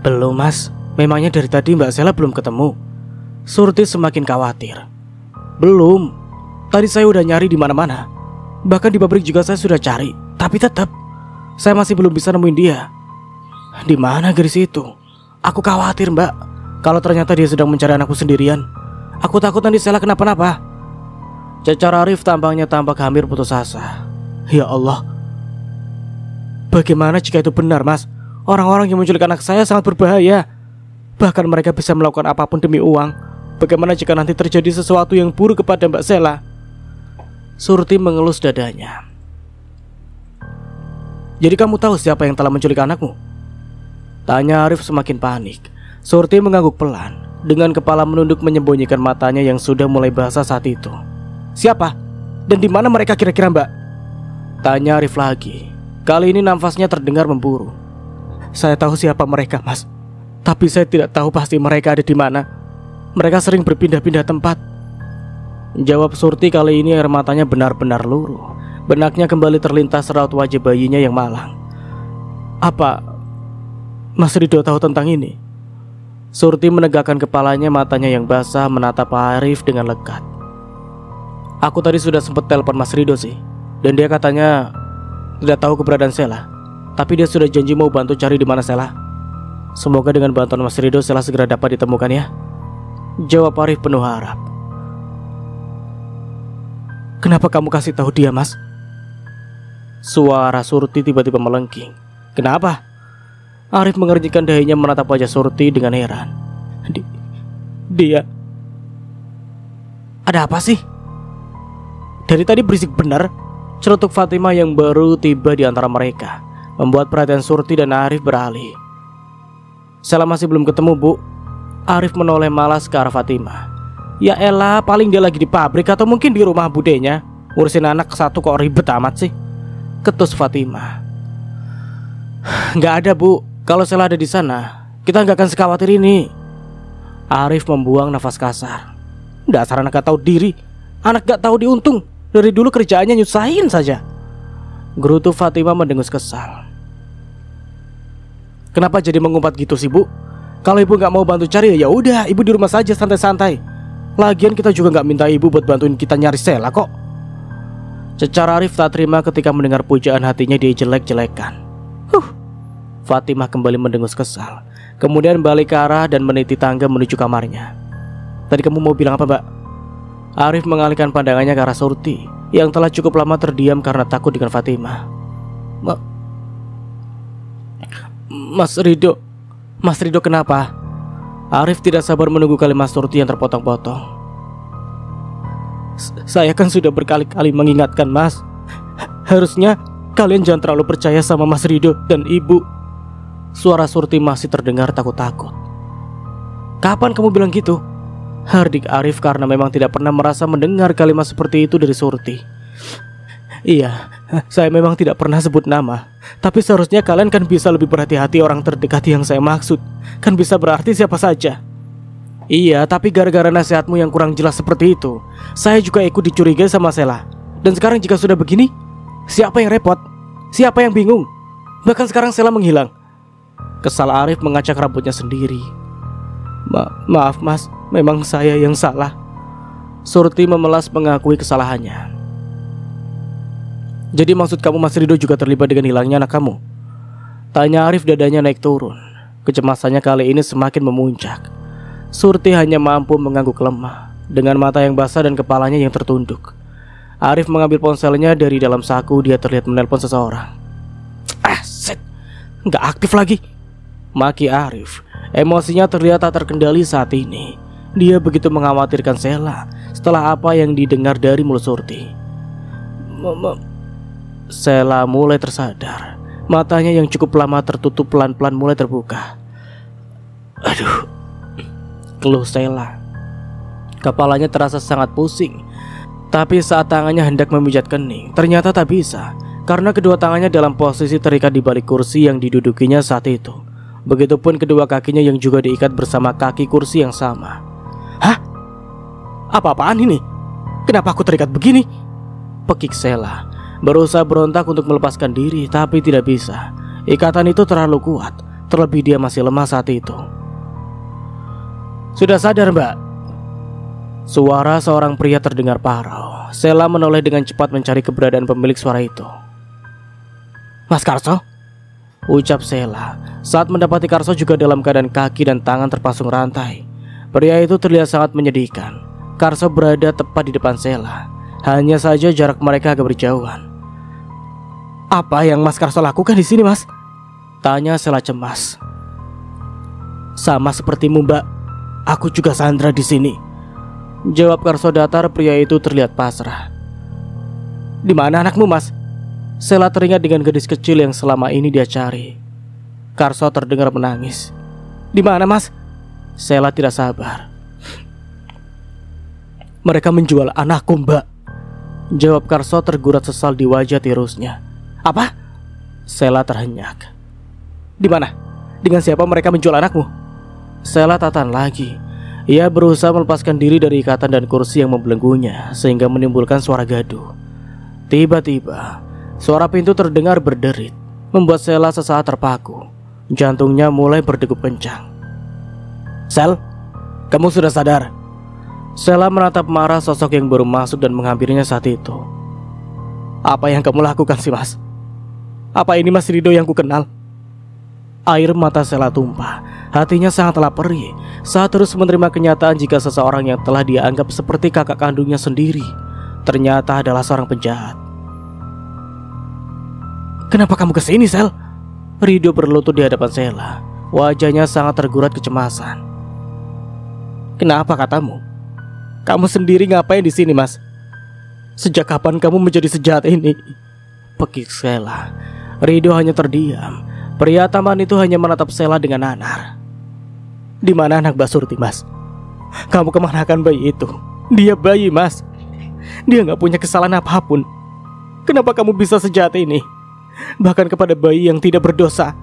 Belum, Mas. Memangnya dari tadi Mbak Sela belum ketemu? Surti semakin khawatir. Belum. Tadi saya udah nyari di mana-mana. Bahkan di pabrik juga saya sudah cari, tapi tetap saya masih belum bisa nemuin dia. Di mana gadis itu? Aku khawatir, Mbak. Kalau ternyata dia sedang mencari anakku sendirian. Aku takut nanti Sela kenapa-napa. Cecar Arif tampaknya tampak hampir putus asa. Ya Allah. Bagaimana jika itu benar, Mas? Orang-orang yang menculik anak saya sangat berbahaya. Bahkan mereka bisa melakukan apapun demi uang. Bagaimana jika nanti terjadi sesuatu yang buruk kepada Mbak Sela? Surti mengelus dadanya. Jadi kamu tahu siapa yang telah menculik anakmu? Tanya Arif semakin panik. Surti mengangguk pelan, dengan kepala menunduk menyembunyikan matanya yang sudah mulai basah saat itu. Siapa? Dan di mana mereka kira-kira, Mbak? Tanya Arif lagi. Kali ini nafasnya terdengar memburu. Saya tahu siapa mereka, Mas. Tapi saya tidak tahu pasti mereka ada di mana. Mereka sering berpindah-pindah tempat. Jawab Surti kali ini air matanya benar-benar luruh. Benaknya kembali terlintas raut wajah bayinya yang malang. Apa Mas Rido tahu tentang ini? Surti menegakkan kepalanya, matanya yang basah menatap Arif dengan lekat. Aku tadi sudah sempat telepon Mas Rido sih. Dan dia katanya tidak tahu keberadaan Sela. Tapi dia sudah janji mau bantu cari di mana Sela. Semoga dengan bantuan Mas Rido Sela segera dapat ditemukan ya. Jawab Arif penuh harap. Kenapa kamu kasih tahu dia, Mas? Suara Surti tiba-tiba melengking. Kenapa? Arif mengernyitkan dahinya menatap wajah Surti dengan heran. Dia. Ada apa sih? Dari tadi berisik benar. Celutuk Fatimah yang baru tiba di antara mereka membuat perhatian Surti dan Arif beralih. Sela masih belum ketemu, Bu. Arif menoleh malas ke arah Fatimah. Ya elah, paling dia lagi di pabrik atau mungkin di rumah budenya. Ngurusin anak satu kok ribet amat sih. Ketus Fatimah. Gak ada, Bu. Kalau Sela ada di sana, kita gak akan sekhawatir ini. Arif membuang nafas kasar. Dasar anak gak tahu diri. Anak gak tahu diuntung. Dari dulu kerjaannya nyusahin saja. Gerutu Fatimah mendengus kesal. Kenapa jadi mengumpat gitu sih, Bu? Kalau ibu gak mau bantu cari, ya udah, ibu di rumah saja santai-santai. Lagian kita juga gak minta ibu buat bantuin kita nyari Sela kok. Cecar Arif tak terima ketika mendengar pujaan hatinya dia jelek-jelekan. Fatimah kembali mendengus kesal. Kemudian balik ke arah dan meniti tangga menuju kamarnya. Tadi kamu mau bilang apa, Mbak? Arif mengalihkan pandangannya ke arah Surti yang telah cukup lama terdiam karena takut dengan Fatimah. Mas Rido kenapa? Arif tidak sabar menunggu kalimat Surti yang terpotong-potong. Saya kan sudah berkali-kali mengingatkan, Mas. Harusnya kalian jangan terlalu percaya sama Mas Rido dan Ibu. Suara Surti masih terdengar takut-takut. Kapan kamu bilang gitu? Hardik Arif karena memang tidak pernah merasa mendengar kalimat seperti itu dari Surti. Iya, saya memang tidak pernah sebut nama. Tapi seharusnya kalian kan bisa lebih berhati-hati orang terdekat yang saya maksud. Kan bisa berarti siapa saja. Iya, tapi gara-gara nasihatmu yang kurang jelas seperti itu, saya juga ikut dicurigai sama Sela. Dan sekarang jika sudah begini, siapa yang repot? Siapa yang bingung? Bahkan sekarang Sela menghilang. Kesal Arif mengacak rambutnya sendiri. Maaf mas, memang saya yang salah. Surti memelas mengakui kesalahannya. Jadi maksud kamu Mas Rido juga terlibat dengan hilangnya anak kamu? Tanya Arif, dadanya naik turun. Kecemasannya kali ini semakin memuncak. Surti hanya mampu mengangguk lemah dengan mata yang basah dan kepalanya yang tertunduk. Arif mengambil ponselnya dari dalam saku. Dia terlihat menelpon seseorang. Set, nggak aktif lagi, maki Arif. Emosinya terlihat tak terkendali saat ini. Dia begitu mengkhawatirkan Sela setelah apa yang didengar dari mulut Surti. Sela mulai tersadar. Matanya yang cukup lama tertutup pelan-pelan mulai terbuka. Aduh, keluh Sela. Kepalanya terasa sangat pusing. Tapi saat tangannya hendak memijat kening, ternyata tak bisa, karena kedua tangannya dalam posisi terikat di balik kursi yang didudukinya saat itu. Begitupun kedua kakinya yang juga diikat bersama kaki kursi yang sama. Hah? Apa-apaan ini? Kenapa aku terikat begini? Pekik Sela. Berusaha berontak untuk melepaskan diri, tapi tidak bisa. Ikatan itu terlalu kuat. Terlebih dia masih lemah saat itu. Sudah sadar mbak? Suara seorang pria terdengar parau. Sela menoleh dengan cepat mencari keberadaan pemilik suara itu. Mas Karso? Ucap Sela saat mendapati Karso juga dalam keadaan kaki dan tangan terpasung rantai. Pria itu terlihat sangat menyedihkan. Karso berada tepat di depan Sela. Hanya saja jarak mereka agak berjauhan. Apa yang Mas Karso lakukan di sini, Mas? Tanya Sela cemas. Sama sepertimu, Mbak. Aku juga sandra di sini. Jawab Karso datar. Pria itu terlihat pasrah. Di mana anakmu, Mas? Sela teringat dengan gadis kecil yang selama ini dia cari. Karso terdengar menangis. Di mana, Mas? Sela tidak sabar. Mereka menjual anakku, Mbak. Jawab Karso tergurat sesal di wajah tirusnya. Apa? Sela terhenyak. Di mana? Dengan siapa mereka menjual anakmu? Sela tatan lagi. Ia berusaha melepaskan diri dari ikatan dan kursi yang membelenggunya, sehingga menimbulkan suara gaduh. Tiba-tiba suara pintu terdengar berderit, membuat Sela sesaat terpaku. Jantungnya mulai berdegup kencang. Sel, kamu sudah sadar? Sela menatap marah sosok yang baru masuk dan menghampirinya saat itu. Apa yang kamu lakukan sih, Mas? Apa ini Mas Rido yang ku kenal? Air mata Sela tumpah. Hatinya sangatlah perih saat terus menerima kenyataan jika seseorang yang telah dia anggap seperti kakak kandungnya sendiri ternyata adalah seorang penjahat. Kenapa kamu kesini, Sel? Rido berlutut di hadapan Sela. Wajahnya sangat tergurat kecemasan. Kenapa katamu? Kamu sendiri ngapain di sini, Mas? Sejak kapan kamu menjadi sejahat ini? Pekik Sela. Rido hanya terdiam. Pria tampan itu hanya menatap Sela dengan nanar. Di mana anak Mbak Surti, Mas? Kamu kemanakan bayi itu? Dia bayi, Mas. Dia gak punya kesalahan apapun. Kenapa kamu bisa sejahat ini? Bahkan kepada bayi yang tidak berdosa.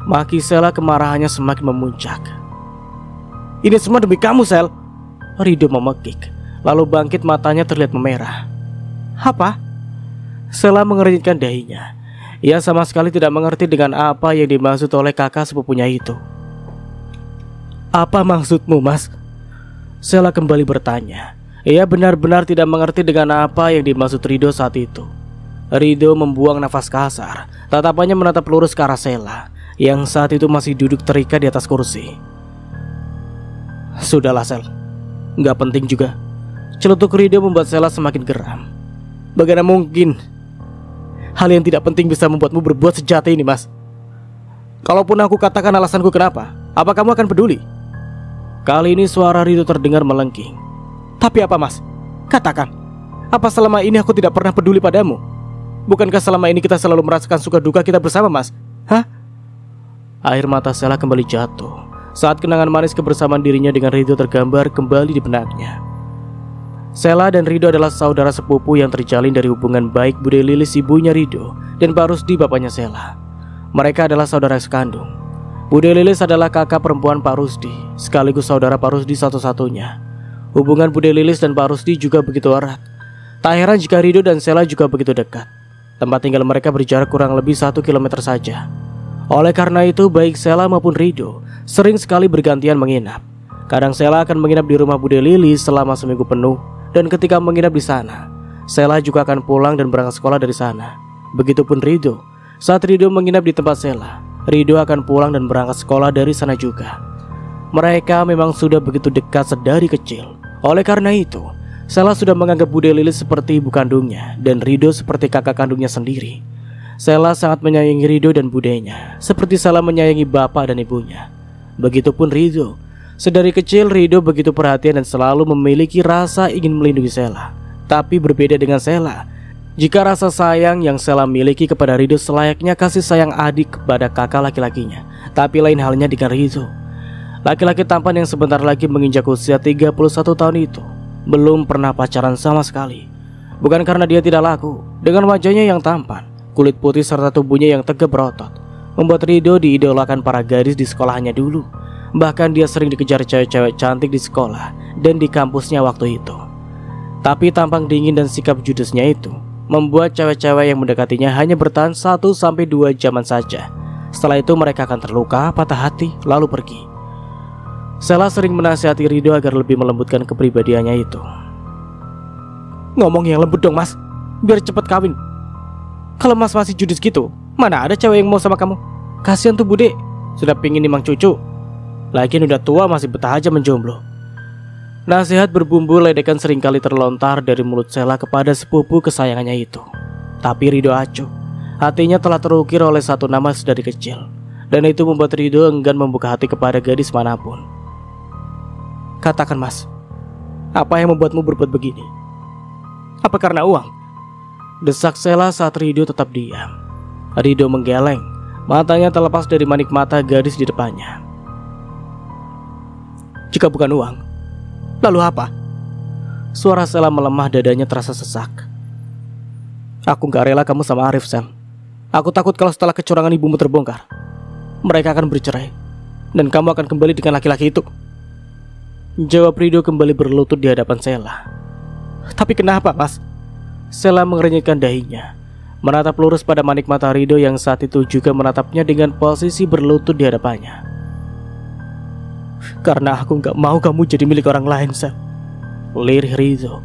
Maki Sela kemarahannya semakin memuncak. Ini semua demi kamu, Sel. Rido memekik. Lalu bangkit, matanya terlihat memerah. Apa? Sela mengeringitkan dahinya. Ia sama sekali tidak mengerti dengan apa yang dimaksud oleh kakak sepupunya itu. Apa maksudmu, Mas? Sela kembali bertanya. Ia benar-benar tidak mengerti dengan apa yang dimaksud Rido saat itu. Rido membuang nafas kasar. Tatapannya menatap lurus ke arah Sela yang saat itu masih duduk terikat di atas kursi. Sudahlah, Sel. Gak penting juga. Celutuk Rido membuat Sela semakin geram. Bagaimana mungkin hal yang tidak penting bisa membuatmu berbuat sejahat ini, Mas? Kalaupun aku katakan alasanku kenapa, apa kamu akan peduli? Kali ini suara Rido terdengar melengking. Tapi apa, Mas? Katakan. Apa selama ini aku tidak pernah peduli padamu? Bukankah selama ini kita selalu merasakan suka duka kita bersama, Mas? Hah? Air mata Sela kembali jatuh saat kenangan manis kebersamaan dirinya dengan Rido tergambar kembali di benaknya. Sela dan Rido adalah saudara sepupu yang terjalin dari hubungan baik Bude Lilis ibunya Rido dan Pak Rusdi bapaknya Sela. Mereka adalah saudara sekandung. Bude Lilis adalah kakak perempuan Pak Rusdi, sekaligus saudara Pak Rusdi satu-satunya. Hubungan Bude Lilis dan Pak Rusdi juga begitu erat. Tak heran jika Rido dan Sela juga begitu dekat. Tempat tinggal mereka berjarak kurang lebih 1 kilometer saja. Oleh karena itu, baik Sheila maupun Rido sering sekali bergantian menginap. Kadang Sheila akan menginap di rumah Bude Lilis selama seminggu penuh, dan ketika menginap di sana, Sheila juga akan pulang dan berangkat sekolah dari sana. Begitupun Rido. Saat Rido menginap di tempat Sheila, Rido akan pulang dan berangkat sekolah dari sana juga. Mereka memang sudah begitu dekat sedari kecil. Oleh karena itu, Sheila sudah menganggap Bude Lilis seperti ibu kandungnya dan Rido seperti kakak kandungnya sendiri. Sheila sangat menyayangi Rido dan budenya, seperti Sheila menyayangi bapak dan ibunya. Begitupun Rido. Sedari kecil Rido begitu perhatian dan selalu memiliki rasa ingin melindungi Sheila. Tapi berbeda dengan Sheila, jika rasa sayang yang Sheila miliki kepada Rido selayaknya kasih sayang adik kepada kakak laki-lakinya. Tapi lain halnya dengan Rido. Laki-laki tampan yang sebentar lagi menginjak usia 31 tahun itu belum pernah pacaran sama sekali. Bukan karena dia tidak laku. Dengan wajahnya yang tampan, kulit putih serta tubuhnya yang tegap berotot, membuat Rido diidolakan para gadis di sekolahnya dulu. Bahkan dia sering dikejar cewek-cewek cantik di sekolah dan di kampusnya waktu itu. Tapi tampang dingin dan sikap judesnya itu membuat cewek-cewek yang mendekatinya hanya bertahan 1-2 jaman saja. Setelah itu mereka akan terluka, patah hati, lalu pergi. Sheila sering menasihati Rido agar lebih melembutkan kepribadiannya itu. Ngomong yang lembut dong mas, biar cepet kawin. Kalau mas masih judes gitu, mana ada cewek yang mau sama kamu? Kasihan tuh Bude, sudah pingin nimang cucu. Lagian udah tua masih betah aja menjomblo. Nasihat berbumbu ledekan seringkali terlontar dari mulut Sheila kepada sepupu kesayangannya itu. Tapi Rido acuh, hatinya telah terukir oleh satu nama sedari kecil, dan itu membuat Rido enggan membuka hati kepada gadis manapun. Katakan mas, apa yang membuatmu berbuat begini? Apa karena uang? Desak Sheila saat Rido tetap diam. Rido menggeleng, matanya terlepas dari manik mata gadis di depannya. Jika bukan uang, lalu apa? Suara Sheila melemah, dadanya terasa sesak. Aku gak rela kamu sama Arif, Sel. Aku takut kalau setelah kecurangan ibumu terbongkar, mereka akan bercerai, dan kamu akan kembali dengan laki-laki itu. Jawab Rido kembali berlutut di hadapan Sheila. Tapi kenapa mas? Sheila mengernyitkan dahinya, menatap lurus pada manik mata Rido yang saat itu juga menatapnya dengan posisi berlutut di hadapannya. Karena aku gak mau kamu jadi milik orang lain, Sel. Lirih Rido.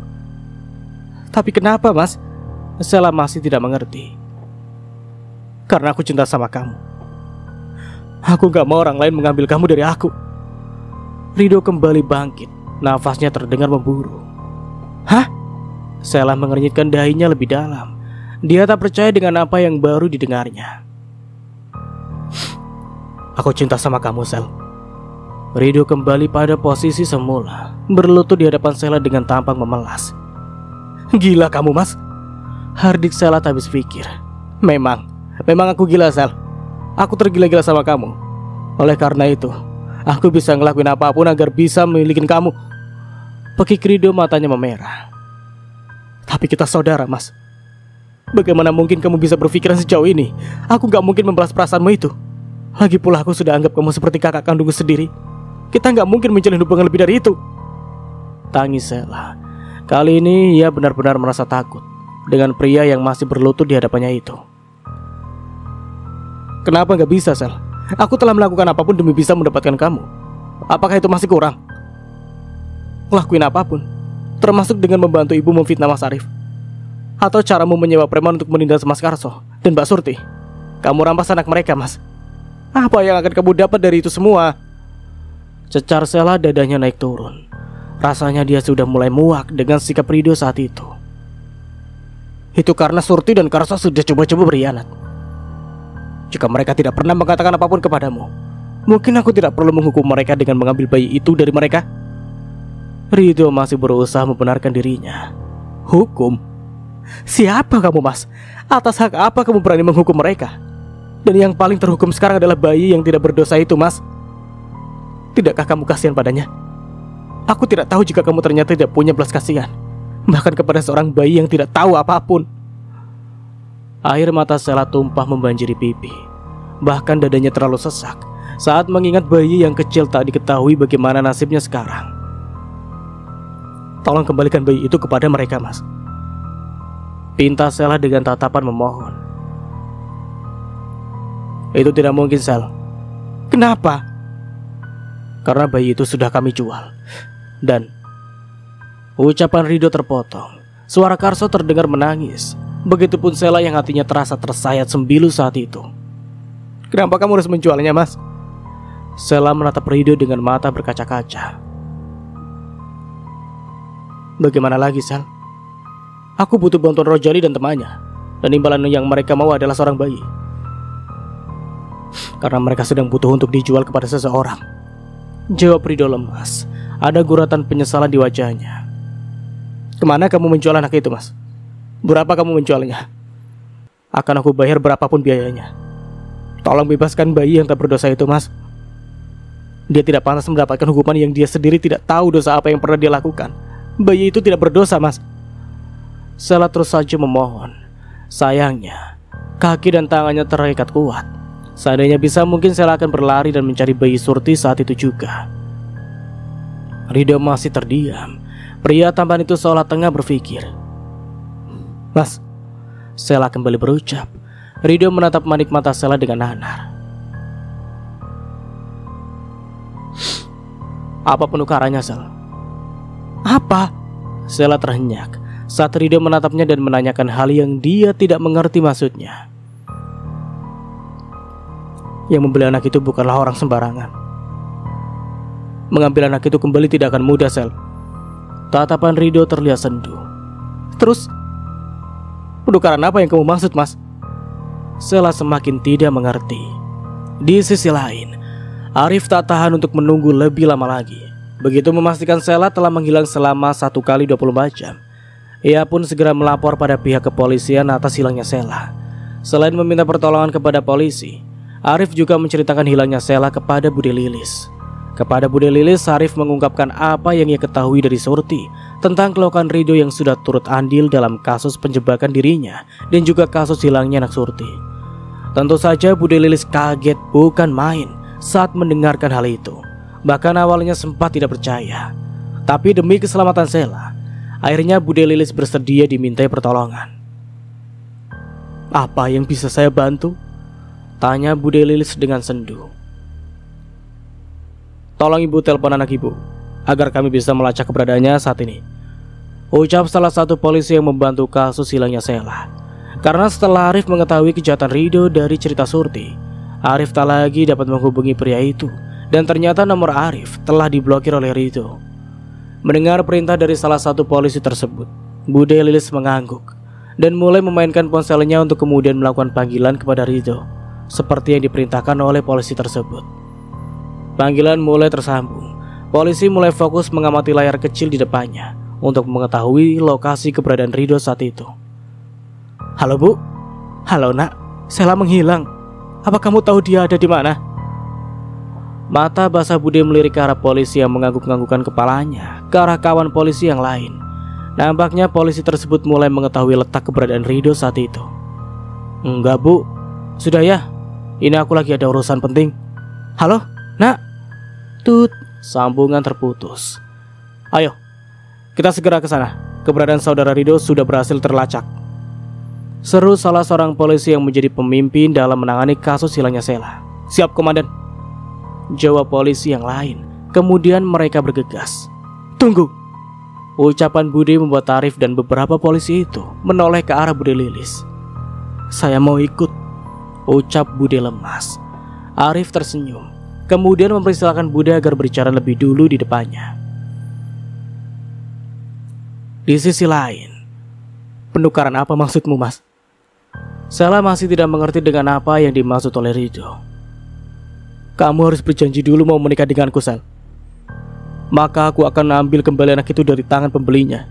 Tapi kenapa mas? Sheila masih tidak mengerti. Karena aku cinta sama kamu. Aku gak mau orang lain mengambil kamu dari aku. Rido kembali bangkit, nafasnya terdengar memburu. Hah? Sheila mengernyitkan dahinya lebih dalam. Dia tak percaya dengan apa yang baru didengarnya. Aku cinta sama kamu, Sel. Rido kembali pada posisi semula, berlutut di hadapan Sheila dengan tampang memelas. Gila kamu, mas. Hardik Sheila tak habis pikir. Memang aku gila, Sel. Aku tergila-gila sama kamu. Oleh karena itu, aku bisa ngelakuin apapun agar bisa memiliki kamu. Pekik Rido matanya memerah. Tapi kita saudara, mas. Bagaimana mungkin kamu bisa berpikiran sejauh ini? Aku gak mungkin membalas perasaanmu itu. Lagi pula aku sudah anggap kamu seperti kakak kandungku sendiri. Kita gak mungkin menjalin hubungan lebih dari itu. Tangis Sheila. Kali ini ia benar-benar merasa takut dengan pria yang masih berlutut di hadapannya itu. Kenapa gak bisa, Sel? Aku telah melakukan apapun demi bisa mendapatkan kamu. Apakah itu masih kurang? Lakuin apapun, termasuk dengan membantu ibu memfitnah Mas Arif, atau caramu menyewa preman untuk menindas Mas Karso dan Mbak Surti. Kamu rampas anak mereka, mas. Apa yang akan kamu dapat dari itu semua? Cecar Sheila, dadanya naik turun. Rasanya dia sudah mulai muak dengan sikap Rido saat itu. Itu karena Surti dan Karso sudah coba-coba berkhianat. Jika mereka tidak pernah mengatakan apapun kepadamu, mungkin aku tidak perlu menghukum mereka dengan mengambil bayi itu dari mereka. Rido masih berusaha membenarkan dirinya. Hukum? Siapa kamu, mas? Atas hak apa kamu berani menghukum mereka? Dan yang paling terhukum sekarang adalah bayi yang tidak berdosa itu, mas. Tidakkah kamu kasihan padanya? Aku tidak tahu jika kamu ternyata tidak punya belas kasihan, bahkan kepada seorang bayi yang tidak tahu apapun. Air mata Sheila tumpah membanjiri pipi. Bahkan dadanya terlalu sesak saat mengingat bayi yang kecil tak diketahui bagaimana nasibnya sekarang. Tolong kembalikan bayi itu kepada mereka, mas. pinta Sela dengan tatapan memohon. Itu tidak mungkin, Sel. Kenapa? Karena bayi itu sudah kami jual. Dan ucapan Rido terpotong. Suara Karso terdengar menangis. Begitupun Sela yang hatinya terasa tersayat sembilu saat itu. Kenapa kamu harus menjualnya, Mas? Sela menatap Rido dengan mata berkaca-kaca. Bagaimana lagi, Sel? Aku butuh bantuan Rojali dan temannya. Dan imbalan yang mereka mau adalah seorang bayi. Karena mereka sedang butuh untuk dijual kepada seseorang. Jawab Rido lemas. Ada guratan penyesalan di wajahnya. Kemana kamu menjual anak itu, Mas? Berapa kamu menjualnya? Akan aku bayar berapapun biayanya. Tolong bebaskan bayi yang tak berdosa itu, Mas. Dia tidak pantas mendapatkan hukuman yang dia sendiri tidak tahu dosa apa yang pernah dia lakukan. Bayi itu tidak berdosa, Mas. Sela terus saja memohon. Sayangnya, kaki dan tangannya terikat kuat. Seandainya bisa, mungkin Sela akan berlari dan mencari bayi Surti saat itu juga. Rido masih terdiam. Pria tampan itu seolah tengah berpikir. Mas, Sela kembali berucap. Rido menatap manik mata Sela dengan nanar. Apa penukarannya, Sel? Apa? Sela terhenyak saat Rido menatapnya dan menanyakan hal yang dia tidak mengerti maksudnya. Yang membeli anak itu bukanlah orang sembarangan. Mengambil anak itu kembali tidak akan mudah, Sel. Tatapan Rido terlihat sendu. Terus, penukaran apa yang kamu maksud, Mas? Sela semakin tidak mengerti. Di sisi lain, Arif tak tahan untuk menunggu lebih lama lagi. Begitu memastikan Sela telah menghilang selama 1 kali 24 jam, ia pun segera melapor pada pihak kepolisian atas hilangnya Sela. Selain meminta pertolongan kepada polisi, Arif juga menceritakan hilangnya Sela kepada Bude Lilis. Kepada Bude Lilis, Arif mengungkapkan apa yang ia ketahui dari Surti tentang kelakuan Rido yang sudah turut andil dalam kasus penjebakan dirinya dan juga kasus hilangnya anak Surti. Tentu saja Bude Lilis kaget bukan main saat mendengarkan hal itu. Bahkan awalnya sempat tidak percaya. Tapi demi keselamatan Sela, akhirnya Bude Lilis bersedia dimintai pertolongan. Apa yang bisa saya bantu? Tanya Bude Lilis dengan sendu. Tolong ibu telepon anak ibu agar kami bisa melacak keberadaannya saat ini, ucap salah satu polisi yang membantu kasus hilangnya Sela. Karena setelah Arif mengetahui kejahatan Rido dari cerita Surti, Arif tak lagi dapat menghubungi pria itu. Dan ternyata nomor Arif telah diblokir oleh Rido. Mendengar perintah dari salah satu polisi tersebut, Bude Lilis mengangguk dan mulai memainkan ponselnya untuk kemudian melakukan panggilan kepada Rido, seperti yang diperintahkan oleh polisi tersebut. Panggilan mulai tersambung. Polisi mulai fokus mengamati layar kecil di depannya untuk mengetahui lokasi keberadaan Rido saat itu. Halo Bu, halo Nak, Sela menghilang. Apa kamu tahu dia ada di mana? Mata basah Bude melirik ke arah polisi yang mengangguk-anggukkan kepalanya ke arah kawan polisi yang lain. Nampaknya polisi tersebut mulai mengetahui letak keberadaan Rido saat itu. Enggak Bu, sudah ya, ini aku lagi ada urusan penting. Halo, Nak. Tut, sambungan terputus. Ayo, kita segera ke sana. Keberadaan saudara Rido sudah berhasil terlacak. Seru salah seorang polisi yang menjadi pemimpin dalam menangani kasus hilangnya Sela. Siap, Komandan, jawab polisi yang lain. Kemudian mereka bergegas. Tunggu. Ucapan Bude membuat Arif dan beberapa polisi itu menoleh ke arah Bude Lilis. Saya mau ikut, ucap Bude lemas. Arif tersenyum, kemudian mempersilahkan Bude agar berbicara lebih dulu di depannya. Di sisi lain, penukaran apa maksudmu, Mas? Sela masih tidak mengerti dengan apa yang dimaksud oleh Rido. Kamu harus berjanji dulu mau menikah denganku, Sel. Maka aku akan ambil kembali anak itu dari tangan pembelinya,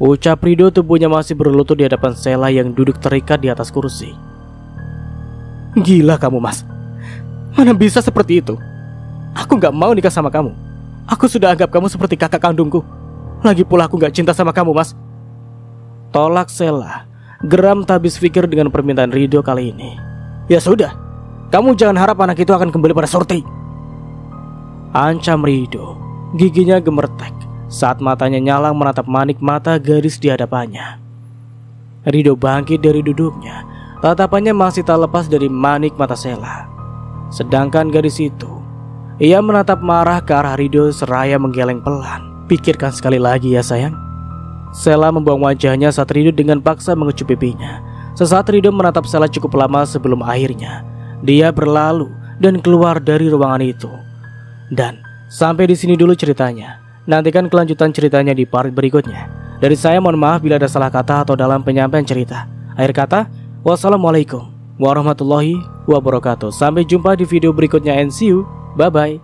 ucap Rido. Tubuhnya masih berlutut di hadapan Sela yang duduk terikat di atas kursi. Gila kamu, Mas. Mana bisa seperti itu? Aku gak mau nikah sama kamu. Aku sudah anggap kamu seperti kakak kandungku. Lagi pula aku gak cinta sama kamu, Mas. Tolak Sela. Geram tak habis pikir dengan permintaan Rido kali ini. Ya sudah, kamu jangan harap anak itu akan kembali pada Surti, ancam Rido. Giginya gemertek saat matanya nyalang menatap manik mata gadis di hadapannya. Rido bangkit dari duduknya. Tatapannya masih tak lepas dari manik mata Sela. Sedangkan gadis itu, ia menatap marah ke arah Rido seraya menggeleng pelan. Pikirkan sekali lagi ya sayang. Sela membuang wajahnya saat Rido dengan paksa mengecup pipinya. Sesaat Rido menatap Sela cukup lama sebelum akhirnya dia berlalu dan keluar dari ruangan itu. Dan sampai di sini dulu ceritanya. Nantikan kelanjutan ceritanya di part berikutnya. Dari saya mohon maaf bila ada salah kata atau dalam penyampaian cerita. Akhir kata, wassalamualaikum warahmatullahi wabarakatuh. Sampai jumpa di video berikutnya and see you. Bye bye.